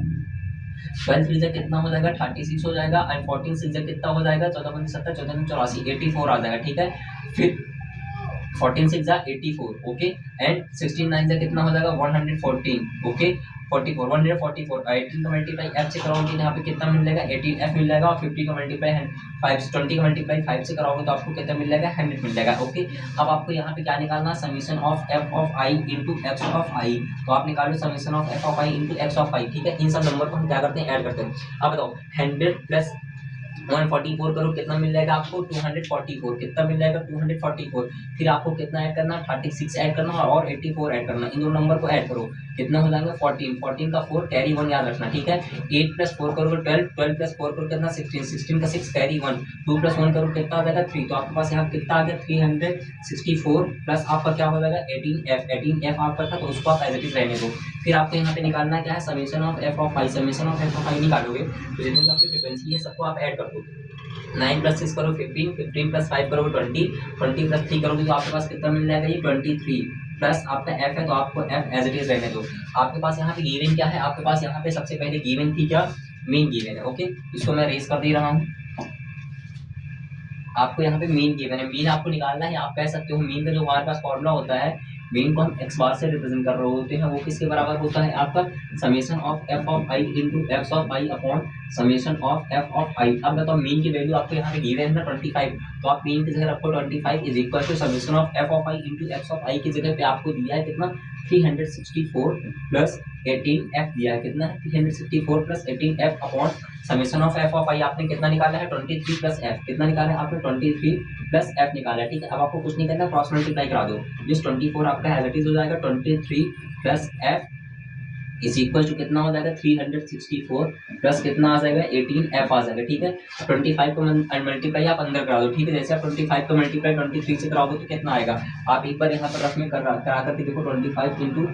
[SPEAKER 1] 12 सीजर कितना हो जाएगा 36 हो जाएगा, एंड 14 सीजर कितना हो जाएगा 14 पंजे 70, 14 पंजे 84, 84 आ जाएगा। ठीक है, फिर 14 6 जा 84, ओके, एंड 16 9 जा कितना हो जाएगा 114, ओके, 44 144, 18 का मल्टीप्लाई f से कराओगे यहाँ पे कितना मिल जाएगा 18f मिल जाएगा, और 50 का मल्टीप्लाई 5 से 20 का मल्टीप्लाई 5 से कराओगे तो आपको कितना मिल जाएगा 100 मिल जाएगा। ओके, अब आपको यहाँ पे क्या निकालना summation of f of i into x of i, तो आप निकालो summation of f of i into x of i। ठीक है, इन सब नंबर को हम क्या करते हैं ऐड करते हैं। अब बताओ 100 प्लस 144 करो कितना मिल जाएगा आपको 244, कितना मिल जाएगा 244। फिर आपको कितना ऐड करना, 36 ऐड करना और 84 ऐड करना। इन दोनों नंबर को ऐड करो, कितना हो जाएगा 14, 14 का 4 कैरी 1 याद रखना, ठीक है। 8 + 4 करोगे 12, 12 + 4 करो कितना 16, 16 का 6 कैरी 1, 2 + 1 करो कितना आ जाएगा 3। तो आपके पास यहाँ कितना आ गया 364 प्लस आपका क्या हो जाएगा 18f, 18f आपका था तो उसको आप एज इट इज रहने दो। फिर आपको यहाँ पे निकालना क्या है summation of f of i, summation of f of i निकालोगे तो जितने भी आपकी फ्रीक्वेंसी है सबको आप ऐड कर दो। 9 + 6 करो 15, 15 + 5 करोगे 20, 20 + 3 करोगे तो आपके पास कितना मिल जाएगा ये 23 प्लस आपका f है तो आपको f एज इट इज रहने दो। आपके पास यहाँ पे गिवन क्या है, आपके पास यहाँ पे सबसे पहले गिवन थी क्या, मीन गिवन है। ओके, इसको मैं रेस कर दे रहा हूँ। आपको यहाँ पे मीन गिवन है, मीन आपको निकालना है। आप कह सकते हो मीन का जो हमारे पास फॉर्मूला होता है, मीन को हम x बार से रिप्रेजेंट कर रहे होते हैं, वो किसके बराबर होता है आपका summation of f of i into x of i upon summation of f of i। अब बताओ मीन की वैल्यू आपको यहाँ पे गिवन है ना 25, तो आप मीन की जगह रखो 25 is equal to summation of f of i into x of i की जगह पे आपको दिया है कितना 364 प्लस 18f दिया है, कितना है 364 plus 18f upon summation of f of i आपने कितना निकाला है 23 प्लस f, कितना निकाला है आपने 23 प्लस f निकाला है, ठीक है। अब आपको कुछ नहीं करना, क्रॉस मल्टीप्लाई करा दो, जिस 24 आपका एज इट इज हो जाएगा 23 plus f is equal to कितना हो जाएगा 364 प्लस कितना आ जाएगा 18f आ जाएगा, ठीक है। 25 को मल्टीप्लाई आप अंदर करा दो, ठीक है। जैसे आप 25 को मल्टीप्लाई 23 से कराओगे तो कितना आएगा, आप एक बार यहाँ पर रफ में करा करके देखो 25 इंटू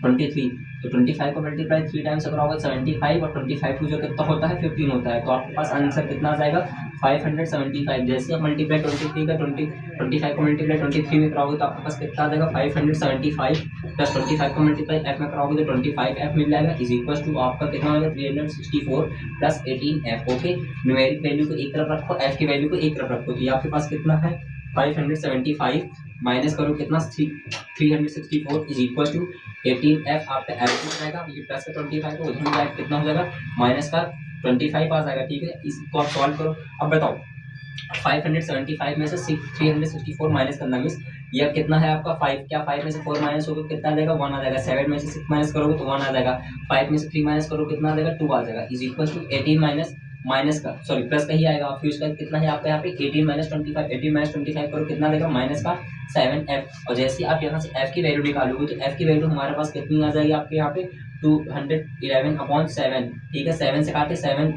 [SPEAKER 1] 23, तो 25 को मल्टीप्लाई 3 टाइम्स अगर होगा 75 और 25 टू जो कितना होता है 15 होता है, तो आपके पास आंसर कितना आ जाएगा 575। जैसे आप मल्टीप्लाई 23 का 25 को मल्टीप्लाई 23 में कराओगे तो आपके पास कितना आ जाएगा 575 प्लस 25 को मल्टीप्लाई f में कराओगे तो 25f मिल जाएगा इज इक्वल टू आपका कितना होगा 364 plus 18f। Okay, numeric value को एक तरफ रखो, f की वैल्यू को एक तरफ रखो, तो ये आपके पास कितना है 575 माइनस करो कितना 364 इज इक्वल टू 18f आपका एवरेज हो जाएगा, ये प्लस का 25 तो उधर जाएगा कितना हो जाएगा माइनस का 25 आ जाएगा, ठीक है। इसको आप सॉल्व करो। अब बताओ 575 में से 364 माइनस करना मीन्स यह कितना है आपका 5, क्या 5 में से 4 माइनस होगा कितना आ जाएगा 1 आ जाएगा। 7 में से 6 माइनस करोगे तो 1 आ जाएगा। 5 में से 3 माइनस करो कितना आ जाएगा 2 आ जाएगा is equal to 18 minus minus का सॉरी प्लस का ही आएगा। फिर उसका कितना है आपका यहाँ पे 18 माइनस 25, 18 माइनस 25 करो कितना देगा माइनस का 7f। और जैसे आप यहाँ से f की वैल्यू निकालोगे तो f की वैल्यू हमारे पास कितनी आ जाएगी आपके यहाँ पे 211/7, ठीक है। 7 से काटे 7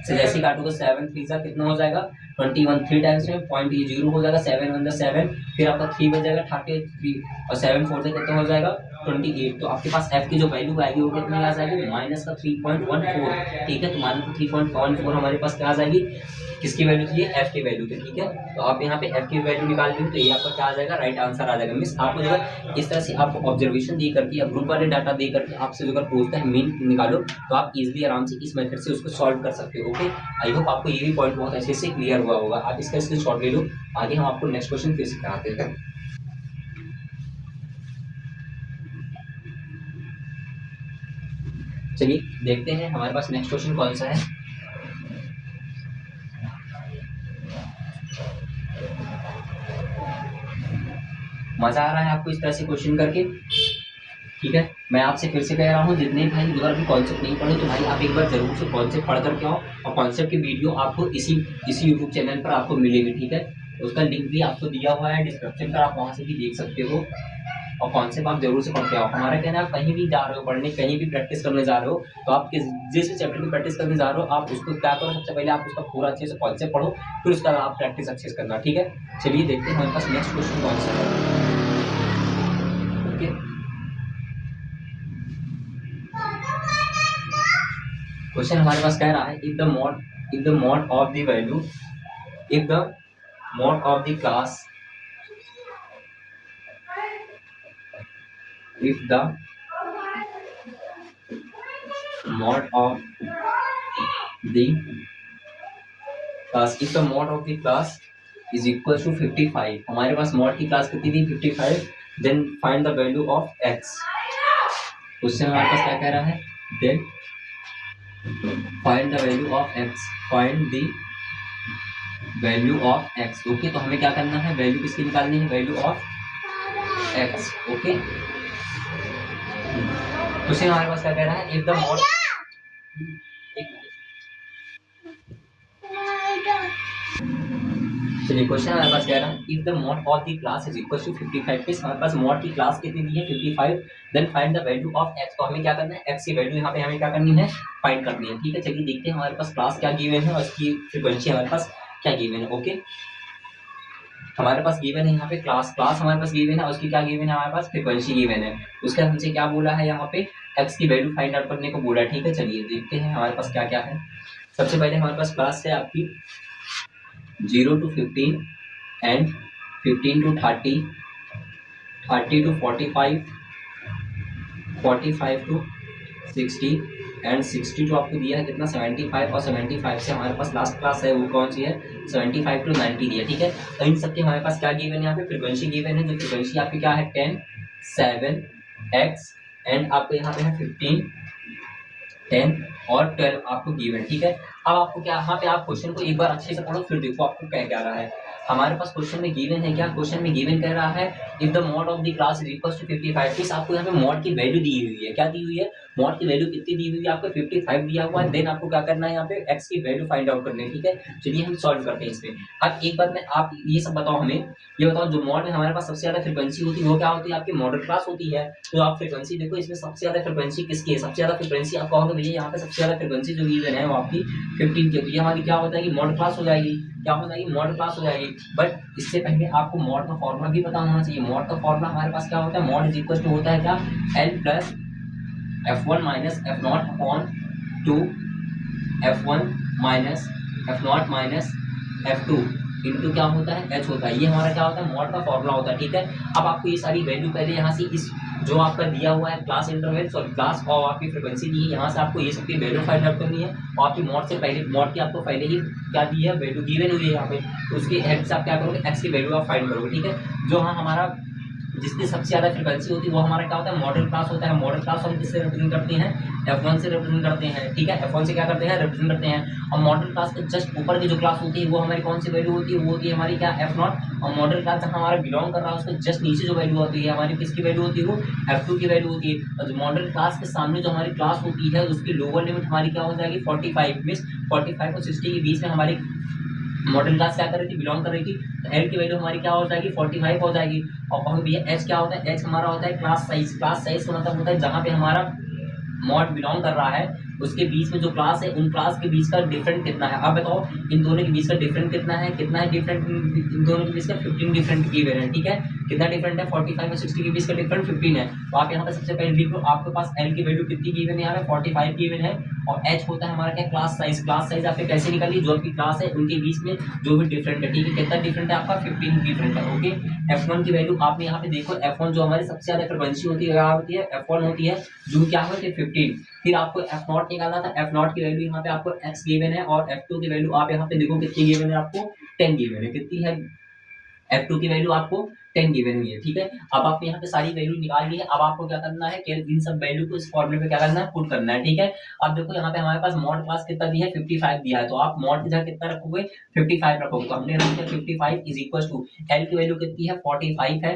[SPEAKER 1] से जैसे काटोगे 7 3 सा कितना हो जाएगा 21, 3 टाइम्स में पॉइंट ये 0 हो जाएगा 7 1 7, फिर आपका 3 बच जाएगा 33 और 7 4 से कितना हो जाएगा 28। तो आपके पास f की जो वैल्यू आएगी वो कितनी आ जाएगी माइनस का 3.14, ठीक है। तो माइनस का 3.14 हमारे पास क्या आ जाएगी, किसकी वैल्यू थी f की वैल्यू थी, ठीक है। तो आप यहाँ पे f की वैल्यू निकालते हो तो ये आपका क्या आ जाएगा राइट आंसर आ जाएगा। मीन्स आपको जो है इस तरह से आपको ऑब्जर्वेशन दे करके या ग्रुप वाले डाटा दे करके आपसे जो पूछता है मीन निकालो तो आप इजिली आराम से इस मेथड से उसको सॉल्व कर सकते हो। ओके, आई होप आपको ये भी पॉइंट बहुत अच्छे से क्लियर हुआ होगा। आप इसका स्क्रीनशॉट ले लो, आगे हम आपको नेक्स्ट क्वेश्चन फिर से कराते हैं। चलिए देखते हैं हमारे पास नेक्स्ट क्वेश्चन कौन सा है। मजा आ रहा है आपको इस तरह से क्वेश्चन करके, ठीक है। मैं आपसे फिर से कह रहा हूँ जितने भाई अगर अभी कॉन्सेप्ट नहीं पढ़े तो भाई आप एक बार जरूर से कॉन्सेप्ट पढ़ करके आओ, और कॉन्सेप्ट की वीडियो आपको इसी यूट्यूब चैनल पर आपको मिलेगी, ठीक है। उसका लिंक भी आपको दिया हुआ है डिस्क्रिप्शन पर, आप वहाँ से भी देख सकते हो। और कॉन्सेप्ट आप जरूर से पढ़ के आओ। हमारा कहना है आप कहीं भी जा रहे हो पढ़ने, कहीं भी प्रैक्टिस करने जा रहे हो तो आप जिस चैप्टर की प्रैक्टिस करने जा रहे हो आप उसको क्या करो, सबसे पहले आप उसका पूरा अच्छे से कॉन्सेप्ट पढ़ो, फिर उसका आप प्रैक्टिस अच्छे से करना, ठीक है। चलिए देखते हैं हमारे पास नेक्स्ट क्वेश्चन कौन सा है। ओके, क्वेश्चन हमारे पास कह रहा है if the mod of the value if the mod of the class if the mod of the class if the mod of the class is equal to 55, हमारे पास mod की क्लास कितनी थी 55, then find the value of x। Question हमारे पास क्या कह रहा है, then find the value of x, find the value of x। ओके, तो हमें क्या करना है, वैल्यू किसकी निकालनी है, value of x। Okay, question हमारे पास क्या कह रहा है, इफ द mod चलिए क्वेश्चन हमारे पास कह रहा है if the mode of the class is equal to 55 प्लस हमारे पास मॉड की क्लास कितनी दी है 55 then find the value of x। तो हमें क्या करना है x की वैल्यू यहाँ पे हमें क्या करनी है फाइंड करनी है। ठीक है चलिए देखते हैं हमारे पास क्लास क्या गिवन है और इसकी फ्रीक्वेंसी हमारे पास क्या गिवन है। ओके हमारे पास गिवन है यहाँ पे क्लास हमारे पास गिवन है और उसकी क्या गिवन है हमारे पास फ्रीक्वेंसी गिवन है। उसके हमसे क्या बोला है यहाँ पे x की वैल्यू फाइंड आउट करने को बोला है। ठीक है चलिए देखते हैं हमारे पास क्या क्या है। सबसे पहले हमारे पास क्लास है आपकी 0 to 15 and 15 to 30, 30 to 45, 45 to 60 and 60 जो आपको दिया है कितना 75 और 75 से हमारे पास लास्ट क्लास है वो कौन सी है 75 to 90 दिया। ठीक है तो इन सबके हमारे पास क्या गिवन है यहाँ पे फ्रीक्वेंसी गिवन है। जो फ्रीक्वेंसी आपकी क्या है 10, 7, x एंड आपको यहाँ पे है 15, 10 और 12 आपको गिवन। ठीक है अब आपको क्या यहाँ पे आप क्वेश्चन को एक बार अच्छे से पढ़ो फिर देखो आपको क्या रहा है। हमारे पास क्वेश्चन में गिवन है क्या क्वेश्चन में गिवन कह रहा है if the mode of the class is equal to 55 plus आपको यहाँ पे मॉड की वैल्यू दी हुई है। क्या दी हुई है मॉड की वैल्यू कितनी दी हुई है आपको 55 दिया हुआ है। देन आपको क्या करना है यहाँ पे x की वैल्यू फाइंड आउट करनी है। ठीक है चलिए हम सॉल्व करते हैं इसमें। अब एक बात में आप ये सब बताओ हमें ये बताओ जो मॉड में हमारे पास सबसे ज्यादा फ्रीक्वेंसी होती है वो क्या होती है आपकी मॉडल क्लास होती है। तो आप फ्रीक्वेंसी देखो इसमें सबसे ज्यादा फ्रीक्वेंसी किसकी है सबसे ज्यादा फ्रीक्वेंसी आप कहोगे भैया यहाँ पे सबसे ज्यादा फ्रीक्वेंसी जो गिवन है वो आपकी 15 की होती है। हमारी क्या होता है कि मॉडल क्लास हो जाएगी क्या हो जाएगी मॉडल क्लास हो जाएगी। बट इससे पहले आपको मॉड का फॉर्मूला भी पता होना चाहिए। मॉड का फॉर्मूला हमारे पास क्या होता है मॉड इज इक्वल टू होता है क्या l plus f1 minus f0 upon 2 f1 minus f0 minus f2 into क्या होता है h होता है। ये हमारा क्या होता है मॉड का फॉर्मूला होता है। ठीक है अब आपको ये सारी वैल्यू पहले यहाँ से इस जो आपका दिया हुआ है क्लास इंटरवल और क्लास और आपकी फ्रीक्वेंसी दी है यहाँ से आपको ये सबकी वैल्यू फाइंड आउट करनी है। और आपकी मॉड से पहले मॉड की आपको पहले ही क्या दी है वैल्यू गिवन हुई है यहाँ पे तो उसके हेल्प से आप क्या करोगे एक्स की वैल्यू आप फाइंड करोगे। ठीक है जो हाँ हमारा जिसकी सबसे ज्यादा फ्रीक्वेंसी होती है वो हमारा क्या होता है मॉडल क्लास होता है। मॉडल क्लास हम किससे रिप्रेजेंट करते हैं f1 से रिप्रेजेंट करते हैं। ठीक है f1 से क्या करते हैं रिप्रेजेंट करते हैं। और मॉडल क्लास के जस्ट ऊपर की जो क्लास होती है वो हमारी कौन सी वैल्यू होती है वो होती है हमारी क्या f0 और मॉडल क्लास जहाँ हमारा बिलोंग कर रहा है उसके जस्ट नीचे जो वैल्यू होती है हमारी किसकी वैल्यू होती है वो f2 की वैल्यू होती है। और मॉडल क्लास के सामने जो हमारी क्लास होती है उसकी लोअर लिमिट हमारी क्या हो जाएगी 45 मींस 45 और 60 के बीच में हमारी मॉडल क्लास क्या कर रही थी बिलोंग कर रही थी। तो एल की वैल्यू हमारी क्या हो जाएगी 45 हो जाएगी। और कहोगे भैया एच क्या होता है एच हमारा होता है क्लास साइज का मतलब होता है जहाँ पे हमारा मॉड बिलोंग कर रहा है उसके बीच में जो क्लास है उन क्लास के बीच का डिफरेंट कितना है। अब बताओ इन दोनों के बीच का डिफरेंट कितना है डिफरेंट इन दोनों के बीच का 15 डिफरेंट गिवन है। ठीक है कितना डिफरेंट है 45 और 60 के बीच का डिफरेंट 15 है। तो आप यहाँ पे सबसे पहले लिख लो आपके पास एल की वैल्यू कितनी गिवन है यहाँ पे 45 गिवन है। और एच होता है हमारा क्या क्लास साइज आपने कैसे निकाली जो आपकी क्लास है उनके बीच में जो भी डिफरेंट है। ठीक है कितना डिफरेंट है आपका 15 डिफरेंट है। ओके f1 की वैल्यू आपने यहाँ पे देखो f1 जो हमारी सबसे ज्यादा फ्रीक्वेंसी होती है क्या होती है f1 होती है जो क्या होती है 15। फिर आपको f0 निकालना था f0 की वैल्यू यहाँ पे आपको x गिवन है और f2 की वैल्यू आप यहाँ पे देखो कितनी गिवन है आपको 10 गिवन है। कितनी है f2 की वैल्यू आपको 10 गिवन हुई है। ठीक है अब आपने यहाँ पे सारी वैल्यू निकाल ली है। अब आपको क्या करना है कि इन सब वैल्यू को इस फॉर्मूले पे क्या करना है पुट करना है। ठीक है अब देखो यहाँ पे हमारे पास मॉड क्लास कितना दिया है 55 दिया है तो आप मॉड की जगह कितना रखोगे 55 रखोगे। तो हमने रख दिया 55 इज इक्वल टू एल की वैल्यू कितनी है 45 है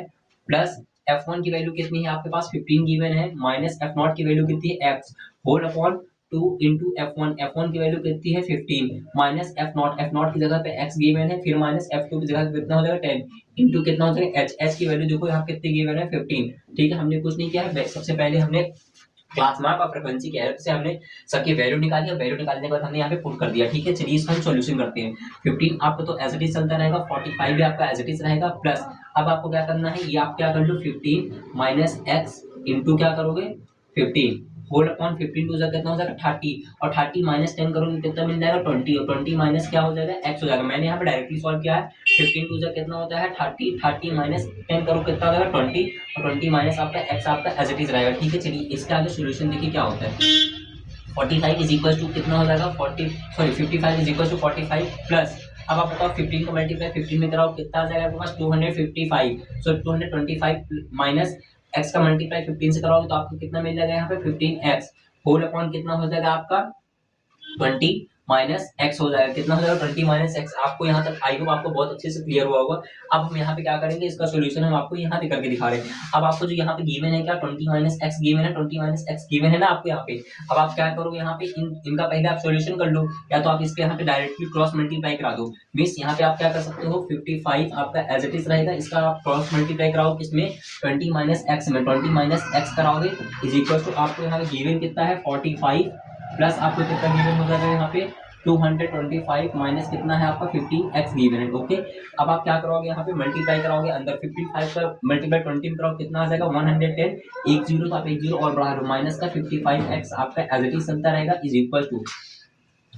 [SPEAKER 1] प्लस f1 की वैल्यू कितनी है आपके पास 15 गिवन है माइनस f0 की वैल्यू कितनी है x whole upon 2 into f1 की वैल्यू कितनी है 15 माइनस f0 की जगह पे x गिवन है फिर माइनस f2 की जगह पे कितना हो जाएगा 10 इंटू कितना हो जाएगा h की वैल्यू देखो यहाँ कितनी गिवन है 15। ठीक है हमने कुछ नहीं किया है सबसे पहले हमने क्लास मार्क और फ्रीक्वेंसी की हेल्प से हमने सबकी वैल्यू निकाली और वैल्यू निकालने के बाद हमने यहाँ पे पुट कर दिया। ठीक है चलिए इसका हम सॉल्यूशन करते हैं। 15 आपको तो एज इट इज चलता रहेगा 45 भी आपका एज इट इज रहेगा प्लस अब आपको क्या करना है ये आप क्या कर लो 15 माइनस एक्स इंटू क्या करोगे 15 होल अपॉन 15 टू जा कितना हो जाएगा 30 और 30 माइनस 10 करोगे कितना मिल जाएगा 20 और 20 माइनस क्या हो जाएगा x हो जाएगा। मैंने यहाँ पे डायरेक्टली सॉल्व किया है 15 टू जा कितना होता है 30 माइनस 10 करो कितना हो जाएगा 20 और 20 माइनस आपका x आपका एज इट इज रहेगा। ठीक है चलिए इसका आगे सोल्यूशन देखिए क्या होता है 45 इज इक्वल टू कितना हो जाएगा 55 इज इक्वल टू 45 प्लस अब आप बताओ 15 को मल्टीप्लाई 15 में कराओ कितना आ जाएगा आपके पास 255 सो 225 माइनस x का मल्टीप्लाई 15 से कराओगे तो आपको कितना मिल जाएगा यहाँ पे 15x होल अपॉन कितना हो जाएगा आपका 20 माइनस एक्स हो जाएगा। कितना हो जाएगा 20 माइनस एक्स। आपको यहाँ तक आई होप आपको बहुत अच्छे से क्लियर हुआ होगा। अब हम यहाँ पे क्या करेंगे, इसका सोल्यूशन हम आपको यहाँ पे करके दिखा रहे हैं। अब आपको जो यहाँ पे गिवन है क्या 20 माइनस एक्स गिवन है, 20 माइनस एक्स गिवन है ना आपको यहाँ पे। अब आप क्या करोगे यहाँ पे इनका पहले आप सोल्यूशन कर लो, या तो आप इसके यहाँ पे डायरेक्टली क्रॉस मल्टीप्लाई करा दो। मींस यहाँ पे आप क्या कर सकते हो 55 आपका एज इट इज रहेगा, इसका आप क्रॉस मल्टीप्लाई कराओ किसमें 20 माइनस एक्स में, 20 माइनस एक्स कराओगे इज इक्वल टू आपको यहाँ पे गिवन कितना है 45 प्लस आपको कितना गिवन हो जाएगा यहाँ पे 225 माइनस कितना है आपका 15x गिवन है। ओके, अब आप क्या करोगे यहाँ पे मल्टीप्लाई कराओगे, अंदर 55 का मल्टीप्लाई 20 में करोगे कितना आ जाएगा 110, एक जीरो तो आप एक जीरो और बढ़ा लो, माइनस का 55x आपका एज इट इज चलता रहेगा इज इक्वल टू।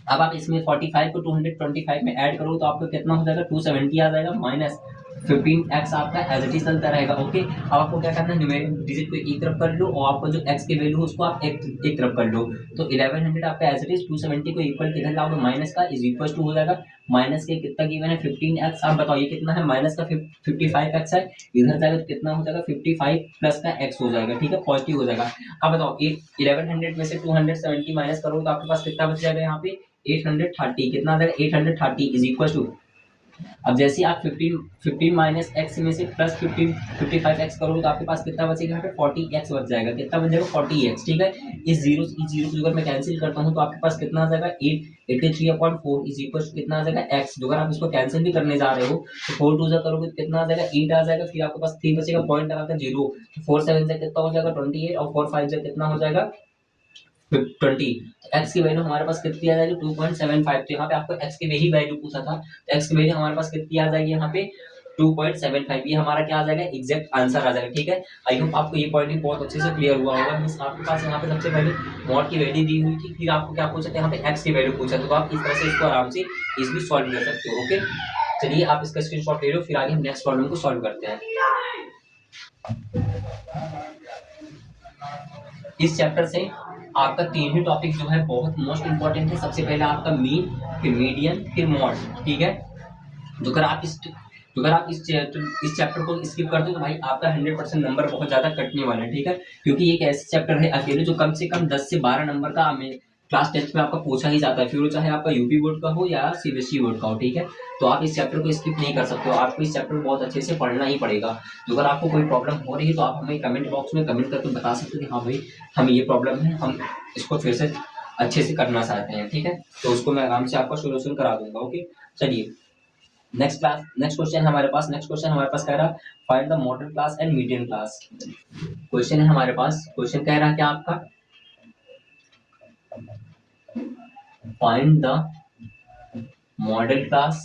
[SPEAKER 1] अब आप इसमें 45 को 225 में ऐड करो तो आपको कितना हो जाएगा 270 आ जाएगा, माइनस 15x आपका एज इट इज चलता रहेगा। ओके, अब आपको क्या करना है न्यूमेरिक डिजिट को एक तरफ कर लो और आपको जो x की वैल्यू है उसको आप एक तरफ कर लो। तो 1100 आपका एज इट इज 270 को इक्वल किधर लाओगे माइनस का इज इक्वल टू हो जाएगा, माइनस के कितना गिवन है 15x। आप बताओ ये कितना है माइनस का 55x है, इधर जाएगा तो कितना हो जाएगा 55 प्लस का x हो जाएगा, ठीक है पॉजिटिव हो जाएगा। अब बताओ 1100 में से 270 माइनस करो तो आपके पास कितना बच जाएगा यहाँ पे 830, कितना आ जाएगा 830 इज इक्वल टू। अब जैसे आप 15 माइनस एक्स में से प्लस 55x करोगे तो आपके पास कितना बचेगा यहाँ पे 40x बच जाएगा, कितना बच जाएगा 40x, ठीक है। इस जीरो को अगर मैं कैंसिल करता हूँ तो आपके पास कितना आ जाएगा 83/4 इज इक्वल टू कितना आ जाएगा x। जो अगर आप इसको कैंसिल भी करने जा रहे हो तो 4 2 जा करोगे तो कितना आ जाएगा 8 आ जाएगा, फिर आपके पास 3 बचेगा, पॉइंट लगाकर 0, 4 7 से कितना हो जाएगा 28 और 4 5 से कितना हो जाएगा 20। एक्स की वैल्यू हमारे पास कितनी आ जाएगी 2.75। तो यहाँ पे आपको एक्स की वही वैल्यू पूछा था, तो एक्स की वैल्यू हमारे पास कितनी आ जाएगी यहाँ पे 2.75। ये हमारा क्या आ जाएगा एग्जैक्ट आंसर आ जाएगा, ठीक है। आई होप आपको ये पॉइंट बहुत अच्छे से क्लियर हुआ होगा। मींस आपके पास यहाँ पे सबसे पहले मॉड की वैल्यू दी हुई थी, फिर आपको क्या पूछा था यहाँ पे एक्स की वैल्यू पूछा था, तो आप इस तरह से इसको आराम से इजीली सॉल्व कर सकते हो। ओके, चलिए आप इसका स्क्रीनशॉट ले लो, फिर आगे हम नेक्स्ट प्रॉब्लम को सॉल्व करते हैं। इस चैप्टर से आपका तीन ही टॉपिक जो है बहुत मोस्ट इंपॉर्टेंट है। सबसे पहले आपका मीन, फिर मीडियन, फिर मॉड, ठीक है। जो अगर आप इस चैप्टर को स्किप करते हो तो भाई आपका 100% नंबर बहुत ज्यादा कटने वाला है, ठीक है। क्योंकि ये एक ऐसे चैप्टर है अकेले जो कम से कम 10 से 12 नंबर का हमें क्लास 10 में आपका पूछा ही जाता है, फिर वो चाहे आपका यूपी बोर्ड का हो या सीबीएसई बोर्ड का हो, ठीक है। तो आप इस चैप्टर को स्किप नहीं कर सकते हो, आपको इस चैप्टर को बहुत अच्छे से पढ़ना ही पड़ेगा। तो अगर आपको कोई प्रॉब्लम हो रही है तो आप हमें कमेंट बॉक्स में कमेंट करके बता सकते हो कि हाँ भाई हमें ये प्रॉब्लम है, हम इसको फिर से अच्छे से करना चाहते हैं, ठीक है। तो उसको मैं आराम से आपका सोल्यूशन करा दूंगा। ओके, चलिए नेक्स्ट क्वेश्चन हमारे पास कह रहा find the model class and median class. Question है हमारे पास, क्वेश्चन कह रहा क्या आपका find the model class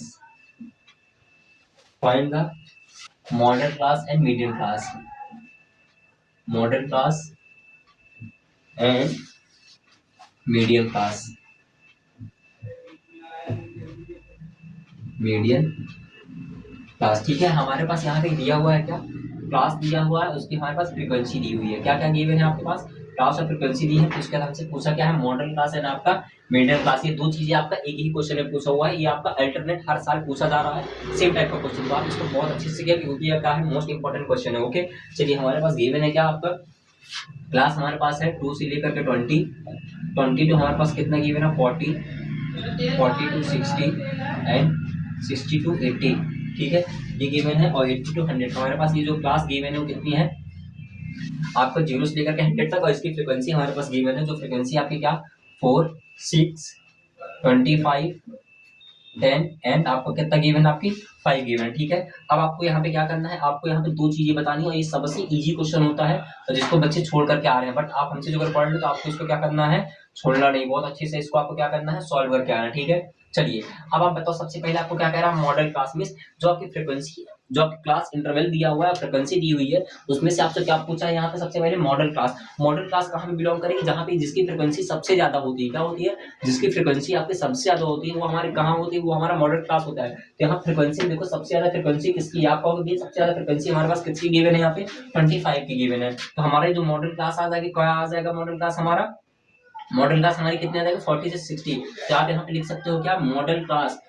[SPEAKER 1] and median class, model class and median class, median class, ठीक है। हमारे पास यहाँ पे दिया हुआ है क्या क्लास दिया हुआ है, उसकी हमारे पास फ्रीक्वेंसी दी हुई है, क्या क्या गिवन है आपके पास क्लास और फ्रीक्वेंसी दी है। तो उसके हमसे पूछा क्या है मॉडल क्लास एंड आपका मीडियन क्लास। ये दो चीजें आपका एक ही क्वेश्चन में पूछा हुआ है, ये आपका अल्टरनेट हर साल पूछा जा रहा है सेम टाइप का क्वेश्चन। तो आप इसको बहुत अच्छे से किया क्योंकि ये क्या है मोस्ट इंपॉर्टेंट क्वेश्चन है। ओके, चलिए हमारे पास गिवन है क्या आपका क्लास हमारे पास है 2 से लेकर के 20 तो हमारे पास कितना गिवन है 40 to 60 एंड 60 to 80, ठीक है। ये गिवन है और 80 to 100 हमारे पास ये जो क्लास गिवन है वो कितनी है आपको 0 से लेकर के 100 तक, और इसकी फ्रीक्वेंसी हमारे पास गिवन है जो फ्रीक्वेंसी आपकी क्या 4 6 25 10 एंड आपको कितना गिवन है आपकी 5 गिवन, ठीक है। अब आपको यहाँ पे क्या करना है, आपको यहाँ पे दो चीजें बतानी है और ये सबसे इजी क्वेश्चन होता है जिसको बच्चे छोड़ करके आ रहे हैं। बट आप हमसे जो अगर पढ़ लो तो आपको इसको क्या करना है छोड़ना नहीं, बहुत अच्छे से इसको आपको क्या करना है सॉल्व करके आना, ठीक है। चलिए अब आप बताओ सबसे पहले आपको क्या कह रहा है मॉडल क्लास में जो आपकी फ्रीक्वेंसी जो आपकी क्लास इंटरवल दिया हुआ है फ्रीक्वेंसी दी हुई है उसमें से आपसे क्या पूछा है यहाँ पे सबसे पहले मॉडल क्लास कहाँ पे बिलोंग करेगी जहाँ पे जिसकी फ्रीक्वेंसी सबसे ज्यादा होती है, क्या होती है जिसकी फ्रीक्वेंसी आपकी सबसे ज्यादा होती है वो हमारे कहाँ होती है वो हमारा मॉडल क्लास होता है। तो यहाँ फ्रीक्वेंसी देखो सबसे ज्यादा फ्रीक्वेंसी किसकी है, आप कहोगे सबसे ज्यादा फ्रीक्वेंसी हमारे पास किसकी गिवन है यहाँ पे 25 की गिवन है। तो हमारे जो मॉडल क्लास आ जाएगी क्या आ जाएगा मॉडल क्लास हमारी कितने आ जाएगा 40 से 60। तो आप यहाँ पे लिख सकते हो क्या मॉडल क्लास